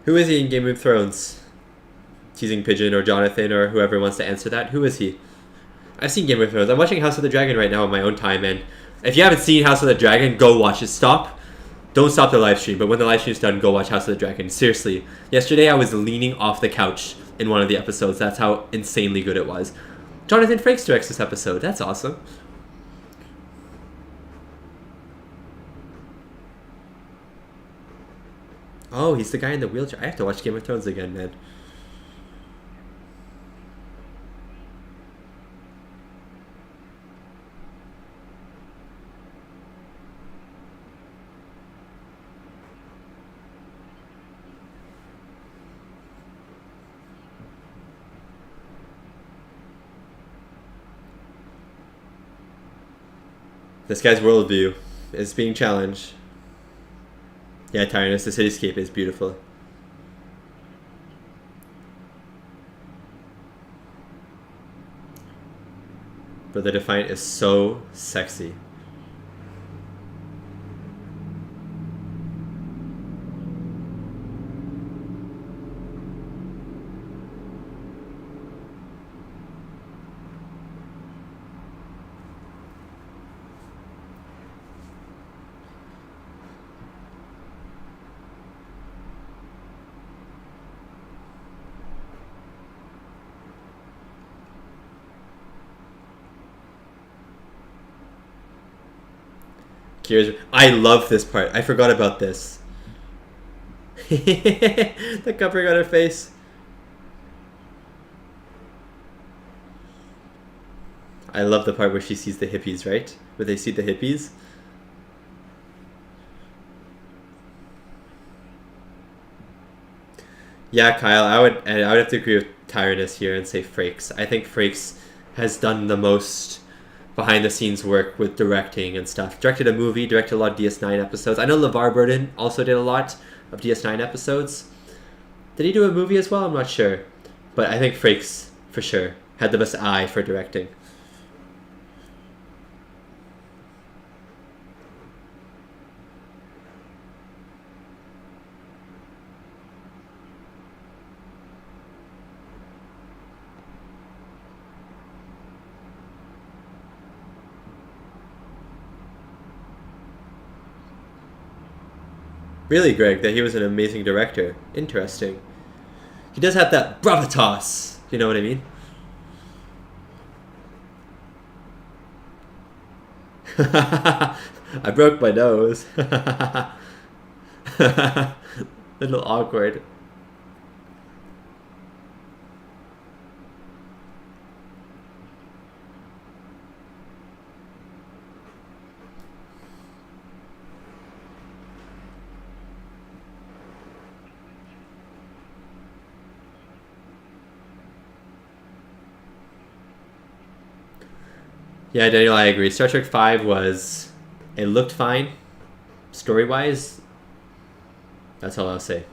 Who is he in Game of Thrones? Teasing Pigeon or Jonathan or whoever wants to answer that. Who is he? I've seen Game of Thrones. I'm watching House of the Dragon right now on my own time, and if you haven't seen House of the Dragon, go watch it. Don't stop the live stream, but when the live stream's done, go watch House of the Dragon. Seriously. Yesterday I was leaning off the couch in one of the episodes. That's how insanely good it was. Jonathan Frakes directs this episode. That's awesome. Oh, he's the guy in the wheelchair. I have to watch Game of Thrones again, man. This guy's worldview is being challenged. Yeah, Tyrannus, the cityscape is beautiful. But the Defiant is so sexy. I love this part. I forgot about this. The covering on her face. I love the part where she sees the hippies, right? Where they see the hippies. Yeah, Kyle, I would have to agree with Tyrannus here and say Frakes. I think Frakes has done the most behind the scenes work with directing and stuff. Directed a movie, directed a lot of DS9 episodes. I know LeVar Burton also did a lot of DS9 episodes. Did he do a movie as well? I'm not sure. But I think Frakes, for sure, had the best eye for directing. Really, Greg, that he was an amazing director. Interesting. He does have that gravitas. You know what I mean? I broke my nose. Little awkward. Yeah, Daniel, I agree. Star Trek V was... It looked fine. Story-wise, that's all I'll say.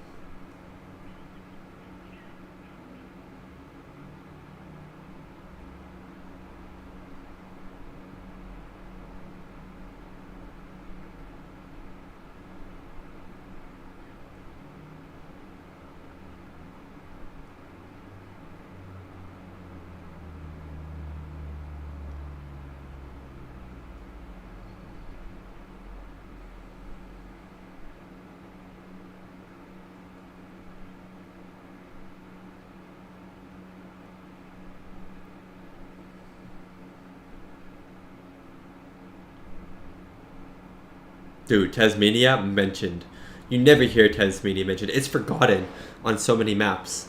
Dude, Tasmania mentioned. You never hear Tasmania mentioned. It's forgotten on so many maps.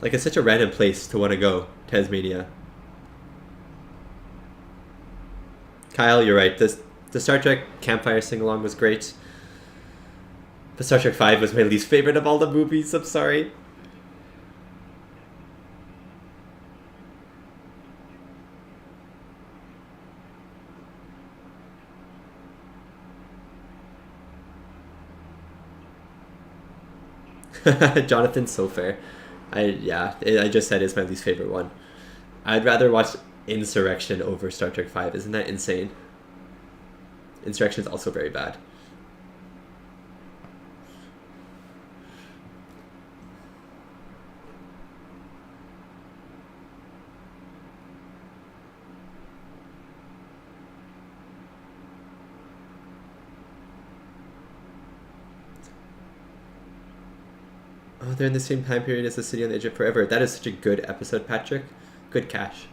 Like, it's such a random place to want to go, Tasmania. Kyle, you're right. The Star Trek Campfire sing-along was great. But Star Trek V was my least favorite of all the movies. I'm sorry. Jonathan's so fair. I just said it's my least favorite one. I'd rather watch Insurrection over Star Trek V. Isn't that insane? Insurrection is also very bad. Oh, they're in the same time period as the City on the Edge of Forever. That is such a good episode, Patrick. Good catch.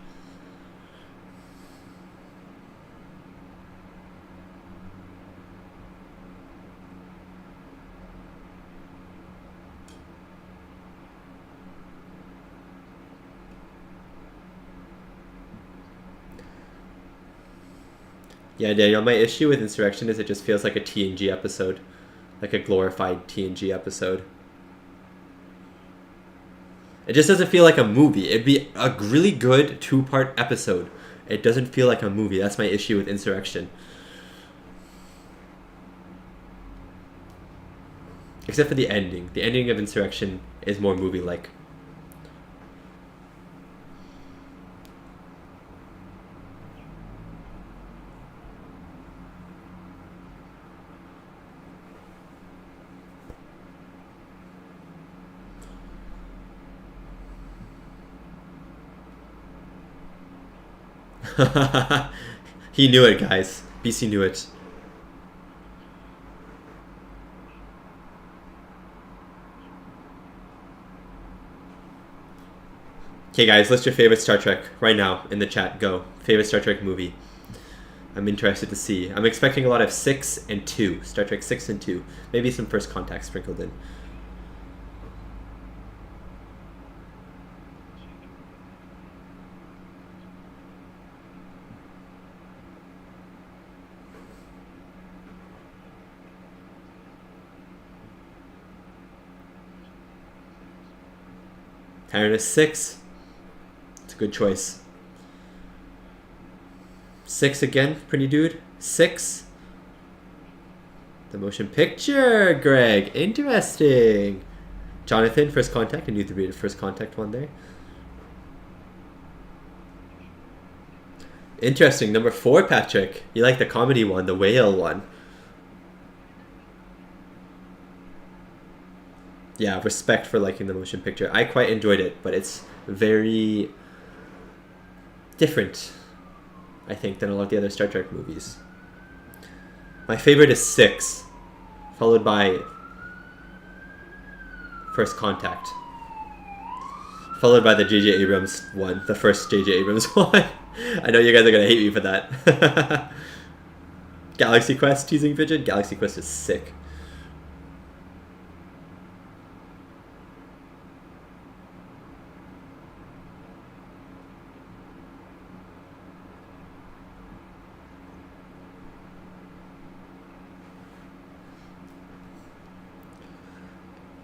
Yeah, Daniel, my issue with Insurrection is it just feels like a TNG episode. Like a glorified TNG episode. It just doesn't feel like a movie. It'd be a really good 2-part episode. It doesn't feel like a movie. That's my issue with Insurrection. Except for the ending. The ending of Insurrection is more movie-like. He knew it, guys. BC knew it. Okay, guys, list your favorite Star Trek right now in the chat. Go. Favorite Star Trek movie. I'm interested to see. I'm expecting a lot of 6 and 2. Star Trek 6 and 2. Maybe some First Contact sprinkled in. Tyrannus 6. It's a good choice. 6 again, pretty dude. 6. The motion picture, Greg. Interesting. Jonathan, First Contact. I knew to read a First Contact one there. Interesting. Number 4, Patrick. You like the comedy one, the whale one. Yeah, respect for liking the motion picture. I quite enjoyed it, but it's very different, I think, than a lot of the other Star Trek movies. My favorite is 6, followed by First Contact, followed by the J.J. Abrams one, the first J.J. Abrams one. I know you guys are going to hate me for that. Galaxy Quest teasing pigeon? Galaxy Quest is sick.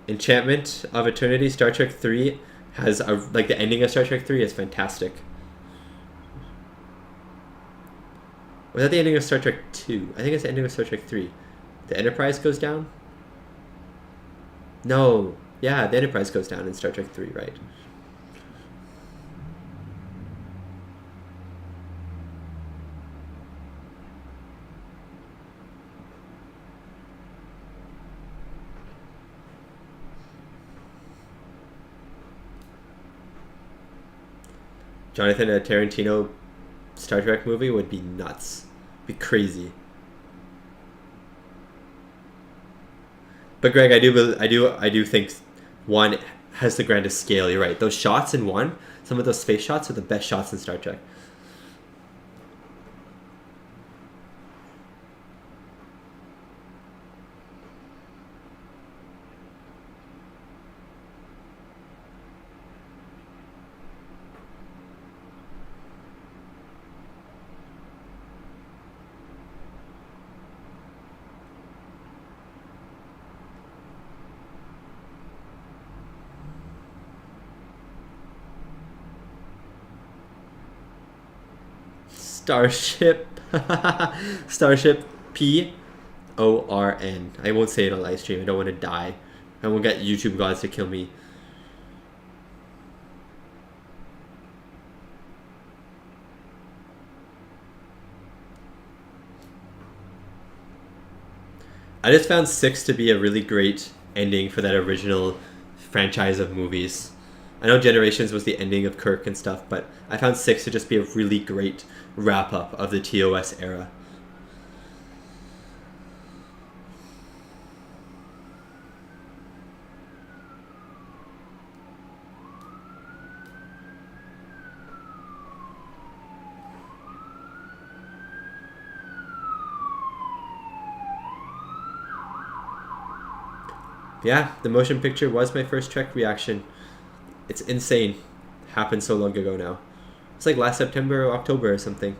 Enchantment of Eternity, Star Trek 3 has a, like the ending of Star Trek 3 is fantastic. Was that the ending of Star Trek 2? I think it's the ending of Star Trek 3. The Enterprise goes down? No. Yeah, the Enterprise goes down in Star Trek 3, right? Jonathan, a Tarantino Star Trek movie would be nuts. Be crazy. But Greg, I do think 1 has the grandest scale. You're right. Those shots in 1, some of those space shots are the best shots in Star Trek. Starship PORN. I won't say it on live stream. I don't want to die. I won't get YouTube gods to kill me. I just found 6 to be a really great ending for that original franchise of movies. I know Generations was the ending of Kirk and stuff, but I found 6 to just be a really great wrap-up of the TOS era. Yeah, the motion picture was my first Trek reaction. It's insane. Happened so long ago now. It's like last September or October or something.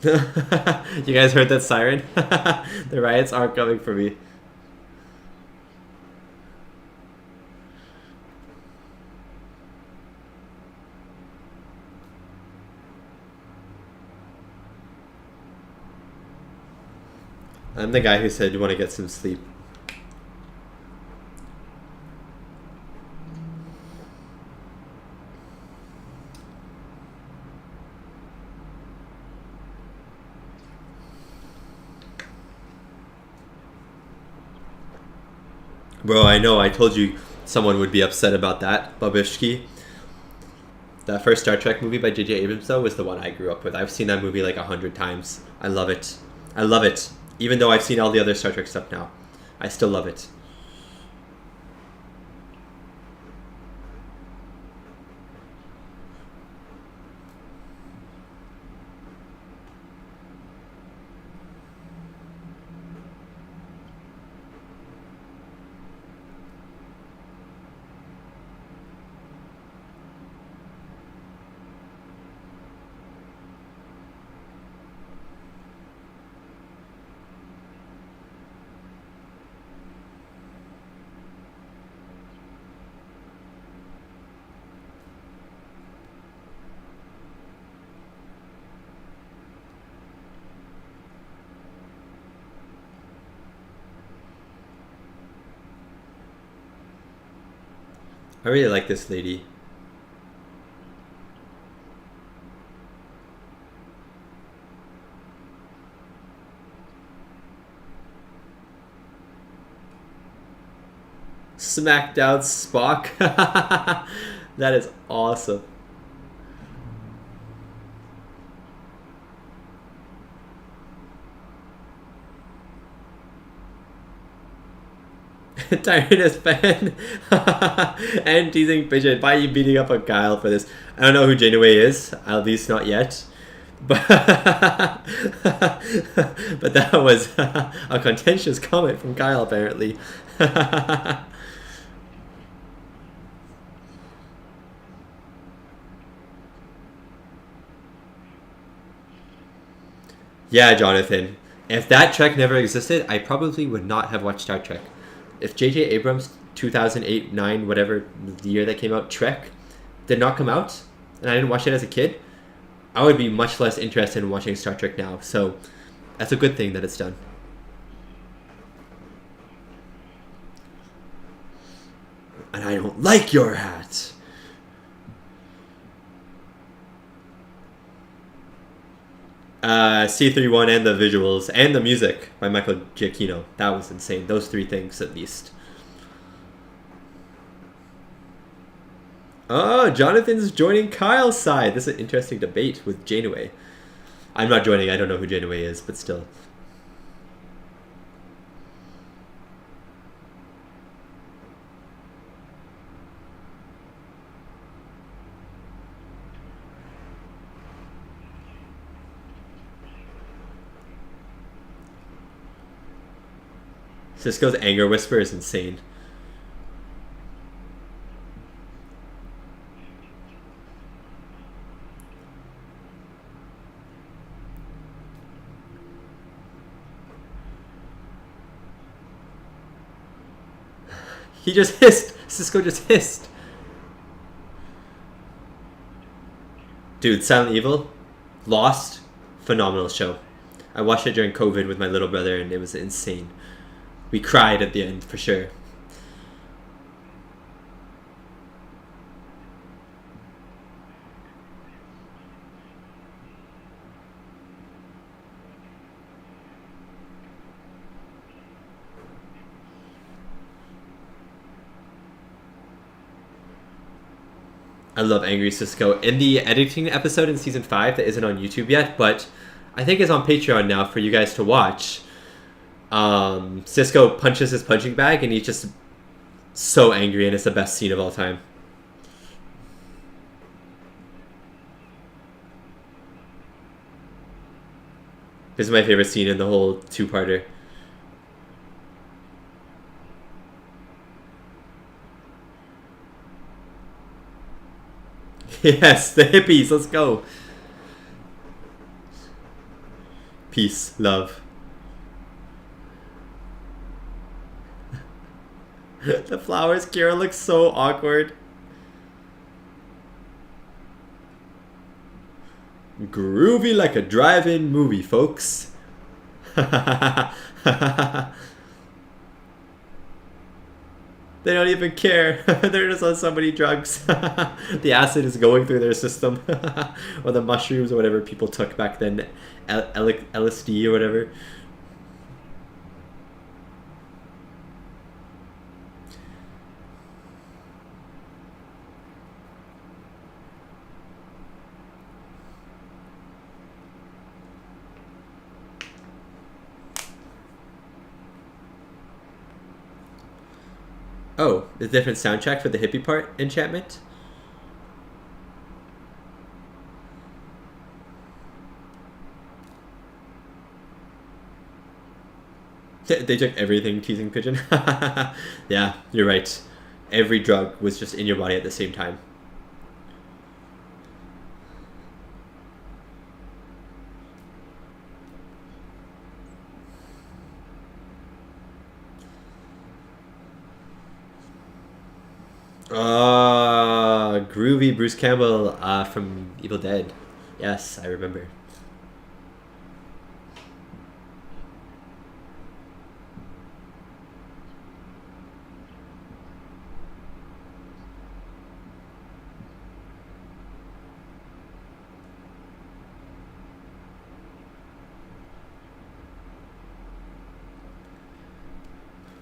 You guys heard that siren? The riots are coming for me. I'm the guy who said you want to get some sleep. Bro, I know, I told you someone would be upset about that, Babishki. That first Star Trek movie by J.J. Abrams, though, was the one I grew up with. I've seen that movie like 100 times. I love it. I love it. Even though I've seen all the other Star Trek stuff now. I still love it. I really like this lady. Smackdown Spock. That is awesome. Tyrannus fan. And teasing Pigeon. Why are you beating up on Kyle for this? I don't know who Janeway is, at least not yet. But but that was a contentious comment from Kyle, apparently. Yeah, Jonathan. If that Trek never existed, I probably would not have watched Star Trek. If J.J. Abrams 2008, 9, whatever the year that came out, Trek did not come out, and I didn't watch it as a kid, I would be much less interested in watching Star Trek now. So that's a good thing that it's done. And I don't like your hat. C31 and the visuals and the music by Michael Giacchino. That was insane. Those three things at least. Oh, Jonathan's joining Kyle's side. This is an interesting debate with Janeway. I'm not joining. I don't know who Janeway is, but still. Sisko's anger whisper is insane. He just hissed. Sisko just hissed. Dude, Silent Evil, Lost, phenomenal show. I watched it during COVID with my little brother and it was insane. We cried at the end for sure. I love Angry Sisko. In the editing episode in season 5 that isn't on YouTube yet, but I think is on Patreon now for you guys to watch, Sisko punches his punching bag and he's just so angry, and it's the best scene of all time. This is my favorite scene in the whole two-parter. Yes, the hippies, let's go. Peace, love. The flowers, Kira looks so awkward. Groovy like a drive-in movie, folks. They don't even care. They're just on so many drugs. The acid is going through their system. Or the mushrooms or whatever people took back then. LSD or whatever. Oh, the different soundtrack for the hippie part, Enchantment? They took everything, teasing Pigeon. Yeah, you're right. Every drug was just in your body at the same time. Groovy Bruce Campbell from Evil Dead. Yes, I remember.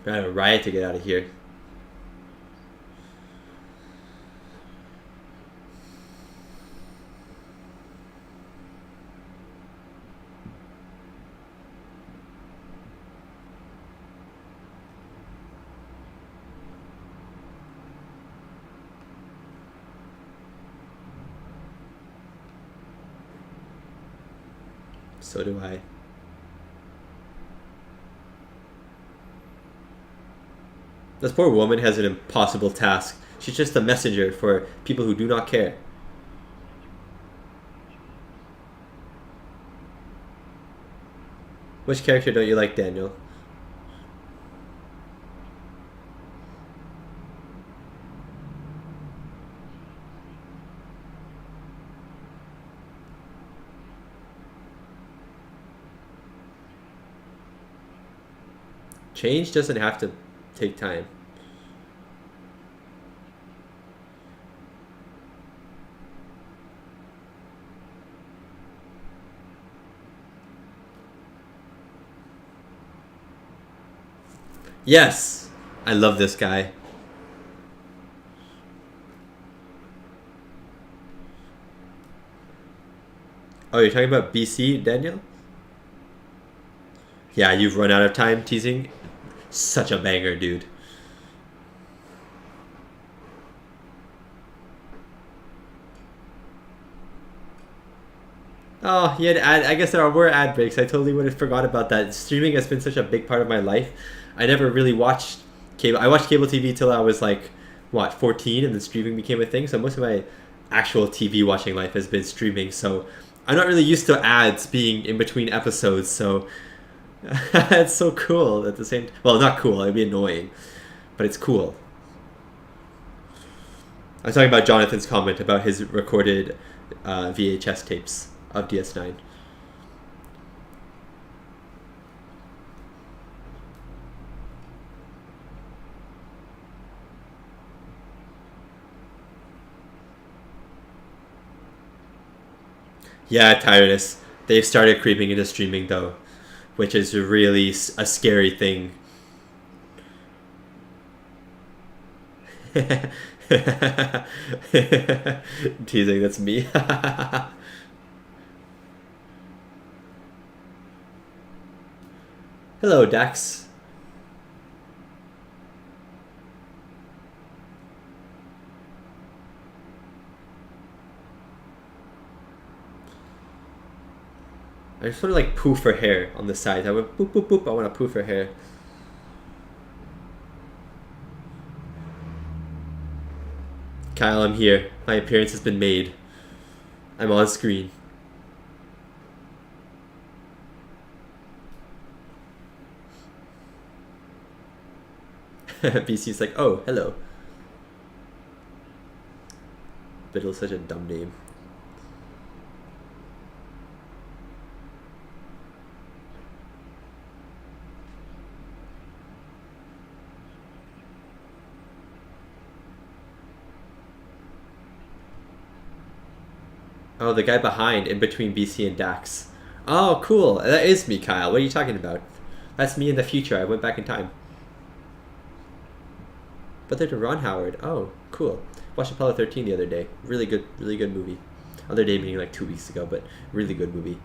I had a riot to get out of here. So do I. This poor woman has an impossible task. She's just a messenger for people who do not care. Which character don't you like, Daniel? Change doesn't have to take time. Yes! I love this guy. Oh, you're talking about BC, Daniel? Yeah, you've run out of time teasing. Such a banger, dude. Oh, yeah, I guess there were ad breaks. I totally would have forgot about that. Streaming has been such a big part of my life. I never really watched cable. I watched cable TV till I was like, what, 14, and then streaming became a thing. So most of my actual TV watching life has been streaming. So I'm not really used to ads being in between episodes. So it's so cool at the same time. Well, not cool. It'd be annoying, but it's cool. I was talking about Jonathan's comment about his recorded VHS tapes of DS9. Yeah, tiredness. They've started creeping into streaming though, which is really a scary thing. Teasing, that's me. Hello, Dax. I just want to like poof her hair on the side. I went boop boop boop. I want to poof her hair. Kyle, I'm here. My appearance has been made. I'm on screen. BC's like, oh, hello. Biddle's such a dumb name. Oh, the guy behind, in between BC and Dax. Oh, cool. That is me, Kyle. What are you talking about? That's me in the future. I went back in time. But they're to Ron Howard. Oh, cool. Watched Apollo 13 the other day. Really good movie. Other day meaning like 2 weeks ago, but really good movie.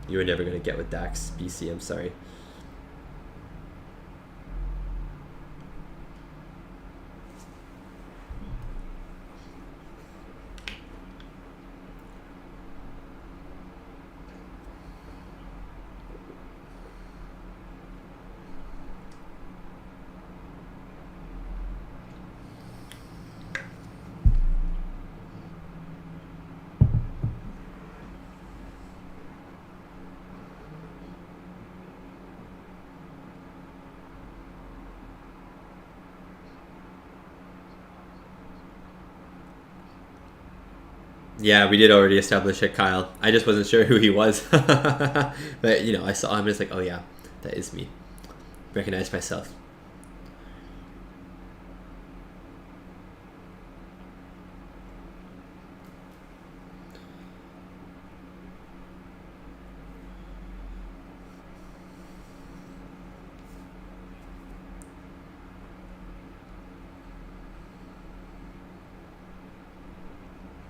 You were never going to get with Dax, BC. I'm sorry. Yeah, we did already establish it, Kyle. I just wasn't sure who he was. But, you know, I saw him and it's like, oh yeah, that is me. Recognize myself.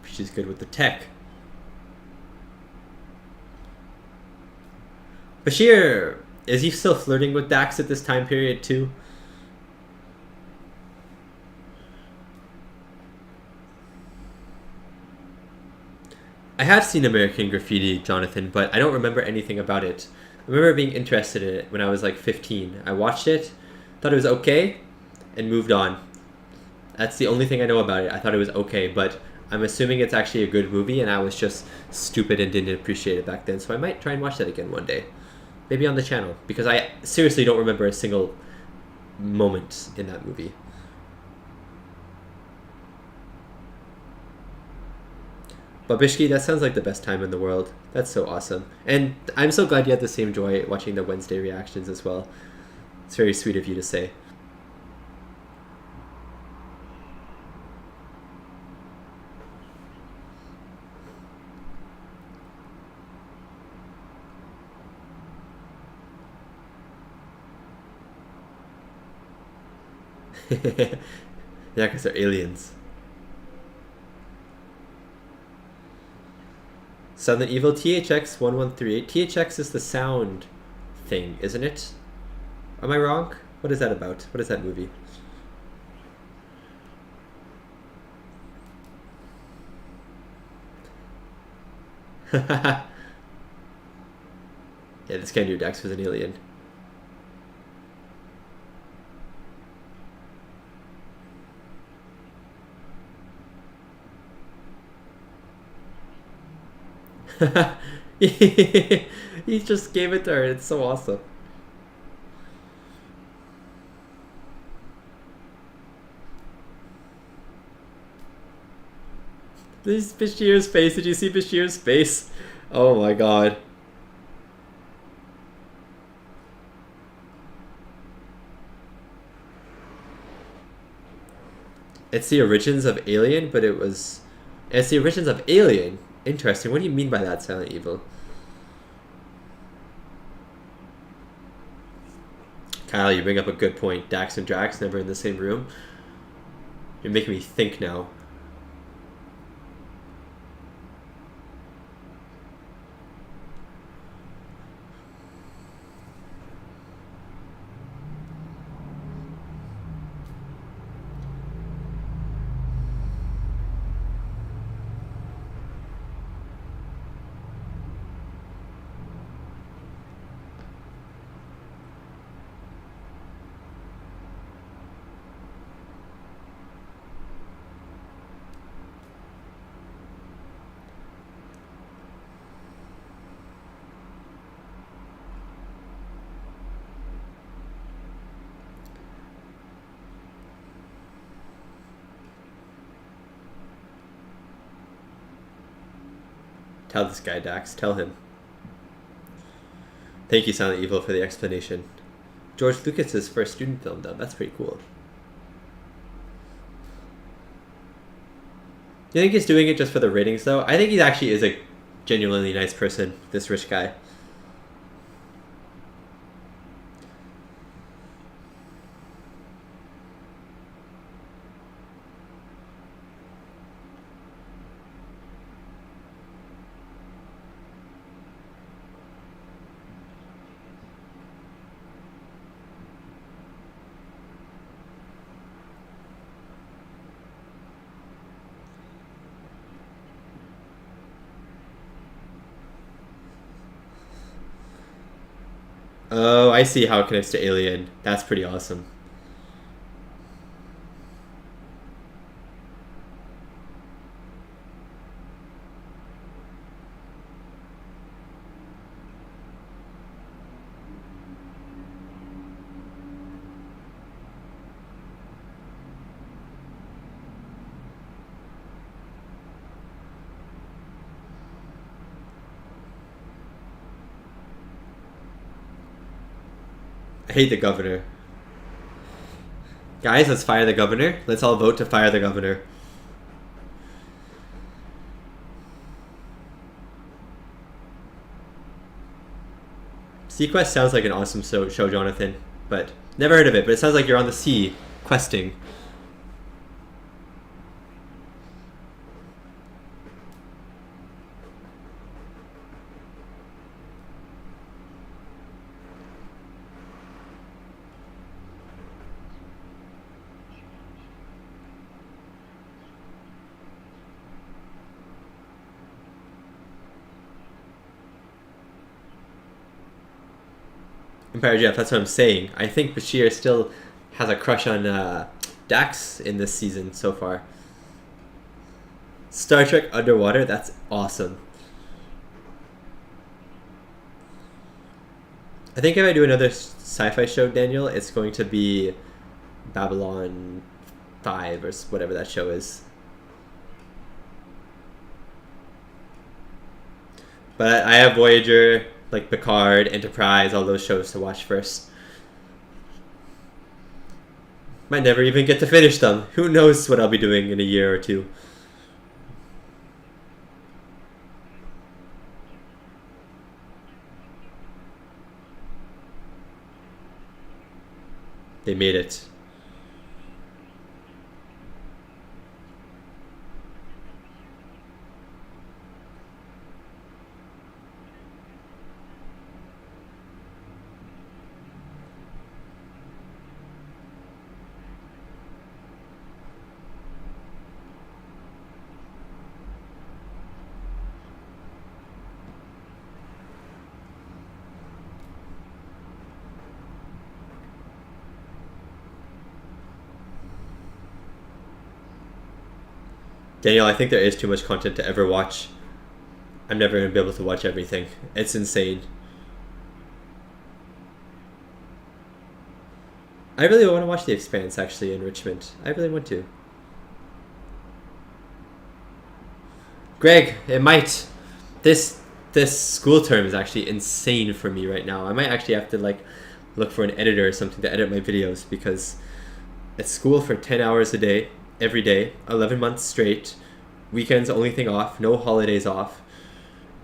She's good with the tech. Bashir, is he still flirting with Dax at this time period too? I have seen American Graffiti, Jonathan, but I don't remember anything about it. I remember being interested in it when I was like 15. I watched it, thought it was okay, and moved on. That's the only thing I know about it. I thought it was okay, but I'm assuming it's actually a good movie, and I was just stupid and didn't appreciate it back then. So I might try and watch that again one day. Maybe on the channel, because I seriously don't remember a single moment in that movie. Babishki, that sounds like the best time in the world. That's so awesome. And I'm so glad you had the same joy watching the Wednesday reactions as well. It's very sweet of you to say. Yeah, because they're aliens. Southern Evil THX 1138. THX is the sound thing, isn't it? Am I wrong? What is that about? What is that movie? Yeah, this guy knew Dax was an alien. He just gave it to her. It's so awesome. This Bashir's face. Did you see Bashir's face? Oh my god. It's the origins of Alien, but it was... It's the origins of Alien. Interesting. What do you mean by that, Silent Evil? Kyle, you bring up a good point. Dax and Drax never in the same room. You're making me think now. Tell this guy, Dax. Tell him. Thank you, Silent Evil, for the explanation. George Lucas's first student film, though. That's pretty cool. You think he's doing it just for the ratings, though? I think he actually is a genuinely nice person, this rich guy. Oh, I see how it connects to Alien. That's pretty awesome. I hate the governor. Guys, let's fire the governor. Let's all vote to fire the governor. Sequest sounds like an awesome show, Jonathan, but never heard of it, but it sounds like you're on the sea questing. Empire Jeff, that's what I'm saying. I think Bashir still has a crush on Dax in this season so far. Star Trek Underwater, that's awesome. I think if I do another sci-fi show, Daniel, it's going to be Babylon 5 or whatever that show is. But I have Voyager, like Picard, Enterprise, all those shows to watch first. Might never even get to finish them. Who knows what I'll be doing in a year or two. They made it. Daniel, I think there is too much content to ever watch. I'm never going to be able to watch everything. It's insane. I really want to watch The Expanse, actually, in Richmond. I really want to. Greg, it might. This school term is actually insane for me right now. I might actually have to look for an editor or something to edit my videos, because it's school for 10 hours a day, every day, 11 months straight, weekends only thing off, no holidays off.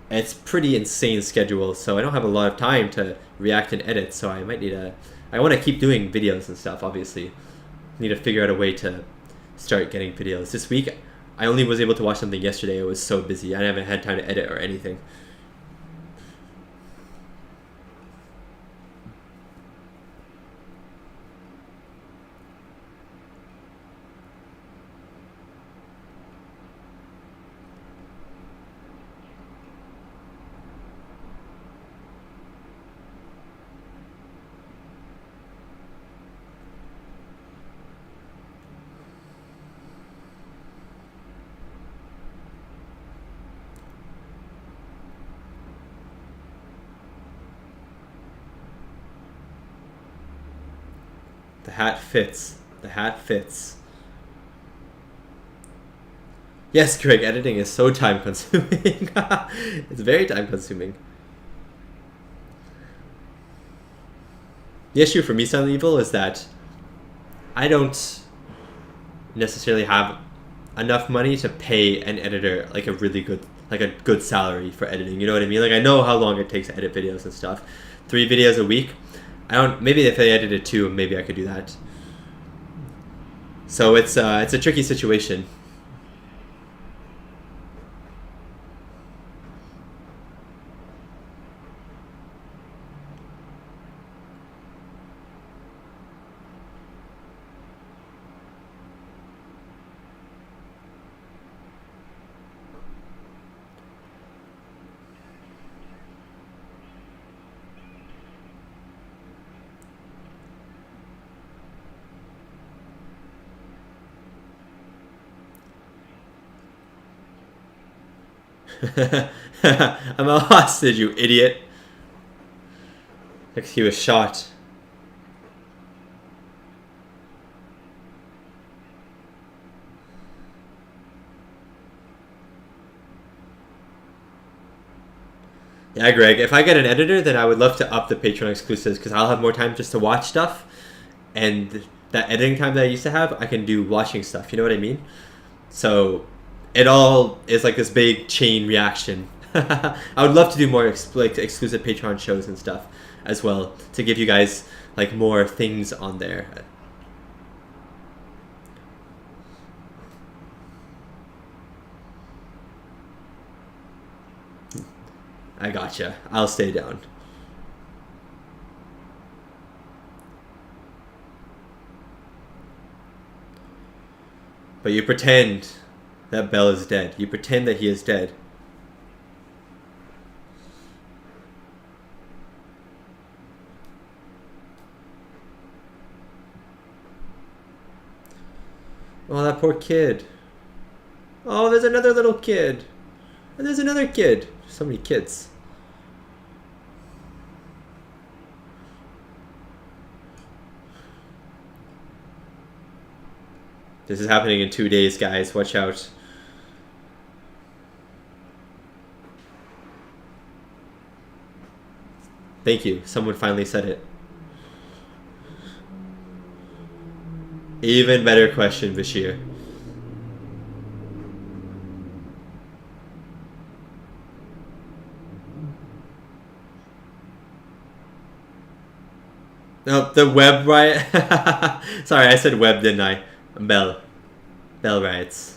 It's pretty insane schedule, so I don't have a lot of time to react and edit, so I might need to I want to keep doing videos and stuff, obviously. Need to figure out a way to start getting videos. This week, I only was able to watch something yesterday. I was so busy. I haven't had time to edit or anything. The hat fits. The hat fits. Yes, Greg, editing is so time consuming. It's very time consuming. The issue for me, Silent Evil, is that I don't necessarily have enough money to pay an editor like a really good, like a good salary for editing. You know what I mean? Like, I know how long it takes to edit videos and stuff. 3 videos a week. I don't. Maybe if I edited 2, maybe I could do that. So it's a tricky situation. I'm a hostage, you idiot. Like he was shot. Yeah, Greg, if I get an editor, then I would love to up the Patreon exclusives because I'll have more time just to watch stuff. And that editing time that I used to have, I can do watching stuff. You know what I mean? So it all is like this big chain reaction. I would love to do more exclusive Patreon shows and stuff as well to give you guys like more things on there. I gotcha. I'll stay down. But you pretend that Bell is dead. You pretend that he is dead. Oh, that poor kid. Oh, there's another little kid. And there's another kid. So many kids. This is happening in 2 days, guys. Watch out. Thank you. Someone finally said it. Even better question, Bashir. No, the web riot. Sorry, I said web, didn't I? Bell. Bell riots.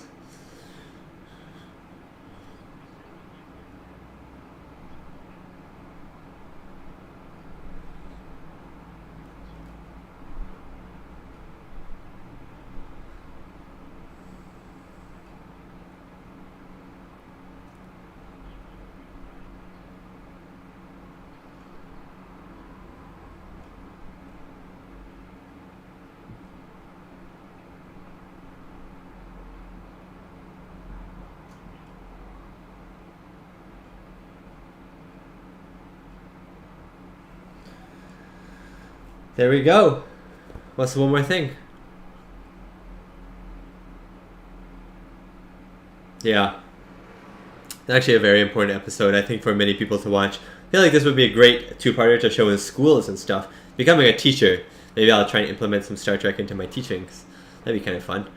There we go. What's one more thing? Yeah. It's actually a very important episode, I think, for many people to watch. I feel like this would be a great two-parter to show in schools and stuff. Becoming a teacher, maybe I'll try and implement some Star Trek into my teachings. That'd be kind of fun.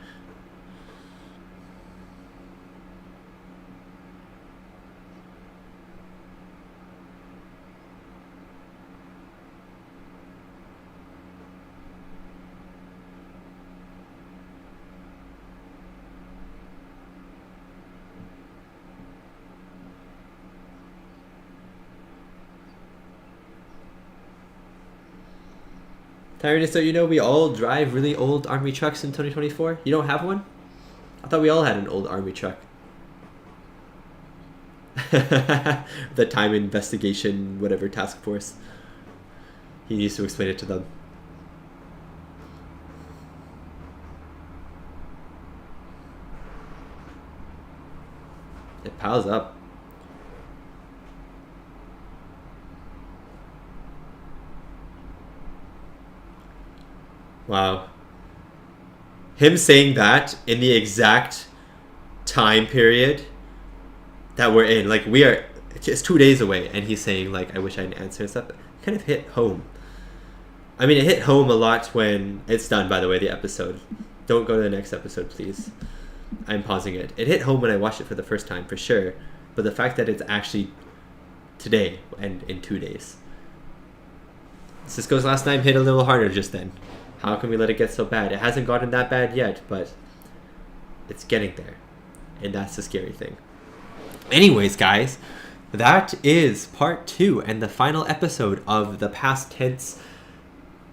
Tyrannus, so you know we all drive really old army trucks in 2024? You don't have one? I thought we all had an old army truck. The time investigation, whatever task force. He needs to explain it to them. It piles up. Wow. Him saying that in the exact time period that we're in, like we are, it's 2 days away, and he's saying like, I wish I had an answer and stuff. It kind of hit home. I mean, it hit home a lot when it's done, by the way, the episode. Don't go to the next episode, please. I'm pausing it. It hit home when I watched it for the first time, for sure. But the fact that it's actually today and in 2 days. Sisko's last name hit a little harder just then. How can we let it get so bad? It hasn't gotten that bad yet, but it's getting there. And that's the scary thing. Anyways, guys, that is part 2 and the final episode of the past tense.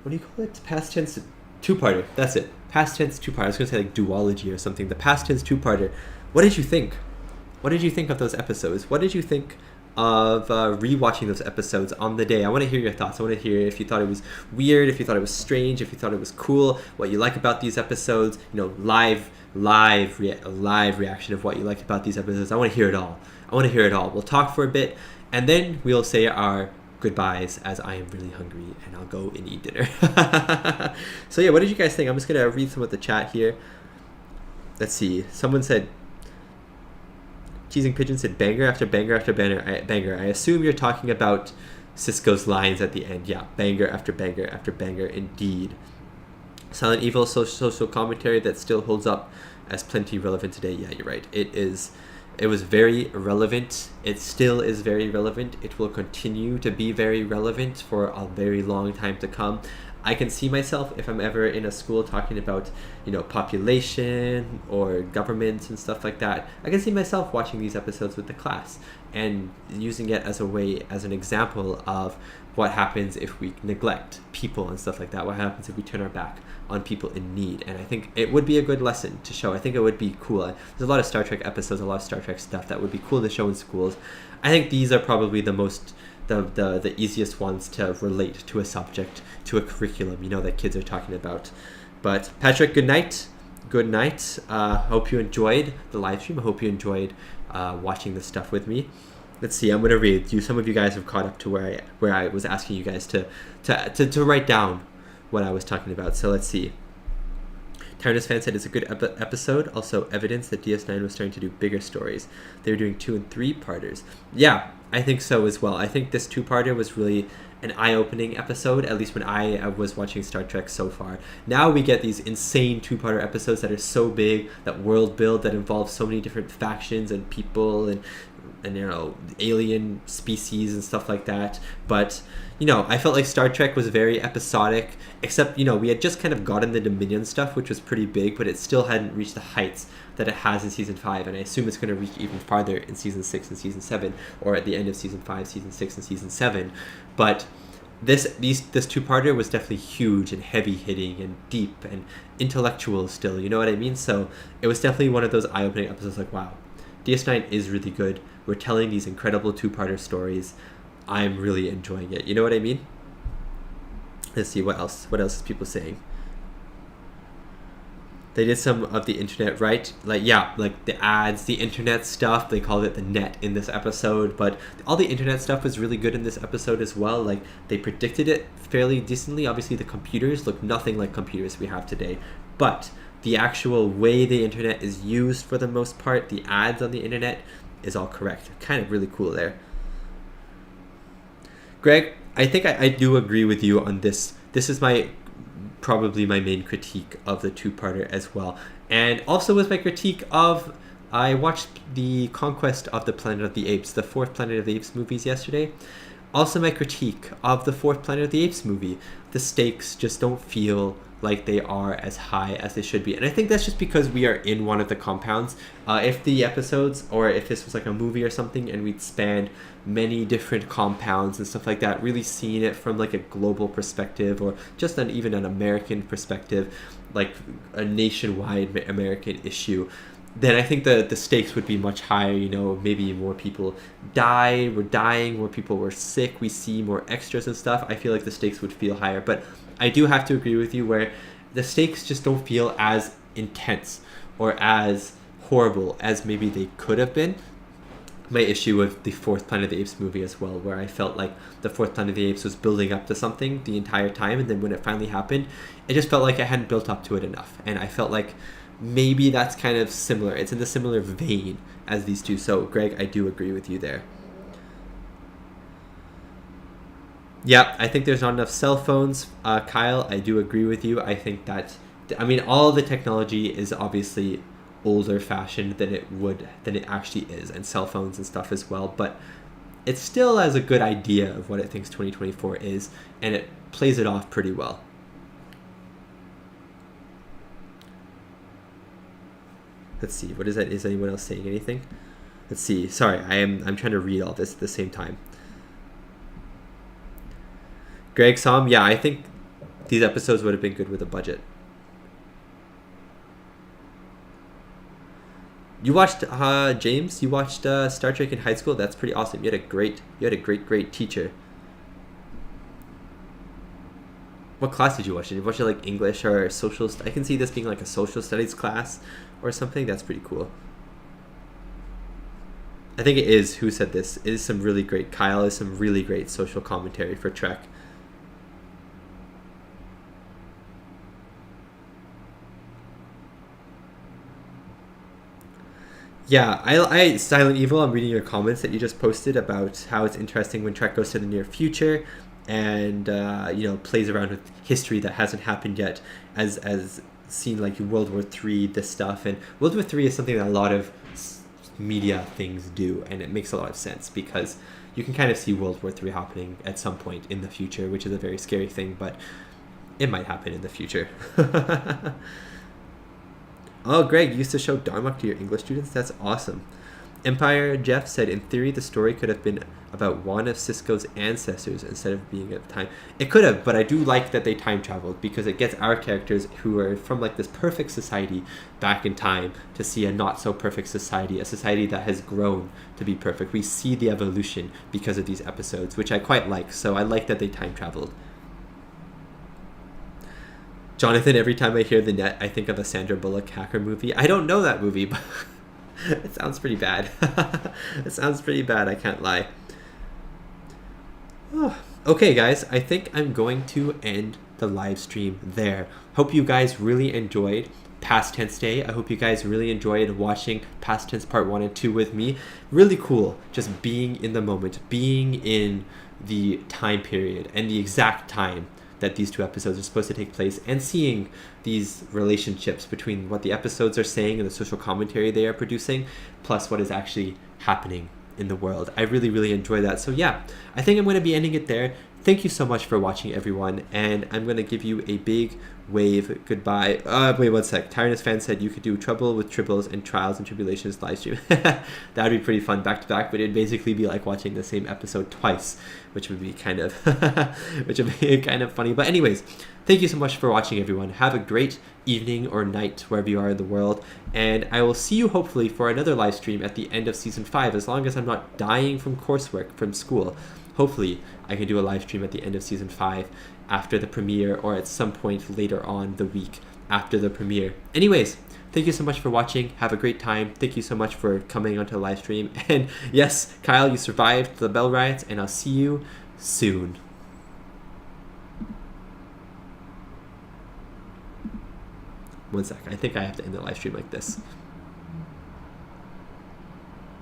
What do you call it? Past tense two-parter. That's it. Past tense two-parter. I was going to say like duology or something. The past tense two-parter. What did you think? What did you think of those episodes? What did you think of rewatching those episodes on the day? I want to hear your thoughts. I want to hear if you thought it was weird, if you thought it was strange, if you thought it was cool, what you like about these episodes. You know, live reaction of what you like about these episodes. I want to hear it all. We'll talk for a bit, and then we'll say our goodbyes, as I am really hungry and I'll go and eat dinner. So yeah, what did you guys think? I'm just gonna read some of the chat here. Let's see. Someone said, Cheesing Pigeon said, banger after banger after banger. I assume you're talking about Sisko's lines at the end. Yeah, banger after banger after banger indeed. Silent Evil social commentary that still holds up as plenty relevant today. Yeah, you're right. It was very relevant. It still is very relevant. It will continue to be very relevant for a very long time to come. I can see myself, if I'm ever in a school talking about, you know, population or governments and stuff like that, I can see myself watching these episodes with the class and using it as a way, as an example of what happens if we neglect people and stuff like that. What happens if we turn our back on people in need? And I think it would be a good lesson to show. I think it would be cool. There's a lot of Star Trek episodes, a lot of Star Trek stuff that would be cool to show in schools. I think these are probably the most the easiest ones to relate to a subject, to a curriculum, you know, that kids are talking about. But Patrick, good night. Hope you enjoyed the live stream. I hope you enjoyed watching this stuff with me. Let's see, I'm going to read you. Some of you guys have caught up to where I was asking you guys to write down what I was talking about. So let's see. Tyrannus fan said it's a good episode. Also evidence that DS9 was starting to do bigger stories. They were doing 2 and 3 parters. Yeah, I think so as well. I think this 2-parter was really an eye-opening episode, at least when I was watching Star Trek so far. Now we get these insane 2-parter episodes that are so big, that world build, that involve so many different factions and people and you know, alien species and stuff like that. But, you know, I felt like Star Trek was very episodic, except, you know, we had just kind of gotten the Dominion stuff, which was pretty big, but it still hadn't reached the heights that it has in season 5, and I assume it's going to reach even farther in season 6 and season 7, or at the end of season 5, season 6, and season 7. But this 2-parter was definitely huge and heavy hitting and deep and intellectual still, you know what I mean? So it was definitely one of those eye-opening episodes, like, wow, DS9 is really good. We're telling these incredible 2-parter stories. I'm really enjoying it. You know what I mean? Let's see, what else is people saying? They did some of the internet right, like, yeah, like the ads, the internet stuff. They called it the net in this episode, but all the internet stuff was really good in this episode as well. Like, they predicted it fairly decently. Obviously the computers look nothing like computers we have today, but the actual way the internet is used for the most part, the ads on the internet, is all correct. Kind of really cool there. Greg, I think I do agree with you on this. This is probably my main critique of the 2-parter as well. And also was my critique of, I watched the Conquest of the Planet of the Apes, the 4th Planet of the Apes movies yesterday. Also my critique of the 4th Planet of the Apes movie. The stakes just don't feel like they are as high as they should be. And I think that's just because we are in one of the compounds. If the episodes, or if this was like a movie or something, and we'd spanned many different compounds and stuff like that, really seeing it from like a global perspective, or just even an American perspective, like a nationwide American issue, then I think the stakes would be much higher. You know, maybe more people were dying, more people were sick, we see more extras and stuff. I feel like the stakes would feel higher. But I do have to agree with you where the stakes just don't feel as intense or as horrible as maybe they could have been. My issue with the fourth Planet of the Apes movie as well, where I felt like the fourth Planet of the Apes was building up to something the entire time, and then when it finally happened, it just felt like I hadn't built up to it enough. And I felt like maybe that's kind of similar. It's in the similar vein as these two. So, Greg, I do agree with you there. Yeah, I think there's not enough cell phones. Kyle, I do agree with you. I think that, I mean, all the technology is obviously older fashioned than it actually is, and cell phones and stuff as well, but it still has a good idea of what it thinks 2024 is, and it plays it off pretty well. Let's see, what is that? Is anyone else saying anything? Let's see. Sorry, I'm trying to read all this at the same time. Greg Som, yeah, I think these episodes would have been good with a budget. You watched James? You watched Star Trek in high school? That's pretty awesome. You had a great teacher. What class did you watch? Did you watch it like English or social? I can see this being like a social studies class or something. That's pretty cool. I think it is. Who said this? It is some really great. Kyle is some really great social commentary for Trek. Yeah, I Silent Evil, I'm reading your comments that you just posted about how it's interesting when Trek goes to the near future and plays around with history that hasn't happened yet, as seen like World War III, this stuff. And World War III is something that a lot of media things do, and it makes a lot of sense because you can kind of see World War III happening at some point in the future, which is a very scary thing, but it might happen in the future. Oh, Greg, you used to show Darmok to your English students? That's awesome. Empire Jeff said, in theory, the story could have been about one of Sisko's ancestors instead of being at the time. It could have, but I do like that they time traveled because it gets our characters who are from like this perfect society back in time to see a not so perfect society, a society that has grown to be perfect. We see the evolution because of these episodes, which I quite like. So I like that they time traveled. Jonathan, every time I hear the net, I think of a Sandra Bullock hacker movie. I don't know that movie, but it sounds pretty bad. It sounds pretty bad, I can't lie. Oh, okay, guys, I think I'm going to end the live stream there. Hope you guys really enjoyed Past Tense Day. I hope you guys really enjoyed watching Past Tense Part 1 and 2 with me. Really cool, just being in the moment, being in the time period and the exact time that these two episodes are supposed to take place, and seeing these relationships between what the episodes are saying and the social commentary they are producing, plus what is actually happening in the world. I really, really enjoy that. So yeah, I think I'm going to be ending it there. Thank you so much for watching, everyone, and I'm going to give you a big wave goodbye. Wait one sec. Tyrannus fan said you could do Trouble with Tribbles and Trials and Tribulations live stream. That would be pretty fun back to back, but it'd basically be like watching the same episode twice, which would be kind of funny. But anyways, thank you so much for watching, everyone. Have a great evening or night wherever you are in the world, and I will see you hopefully for another live stream at the end of season 5, as long as I'm not dying from coursework from school. Hopefully I can do a live stream at the end of season 5 after the premiere, or at some point later on the week after the premiere. Anyways, thank you so much for watching. Have a great time. Thank you so much for coming onto the live stream. And yes, Kyle, you survived the Bell riots, and I'll see you soon. One sec. I think I have to end the live stream like this.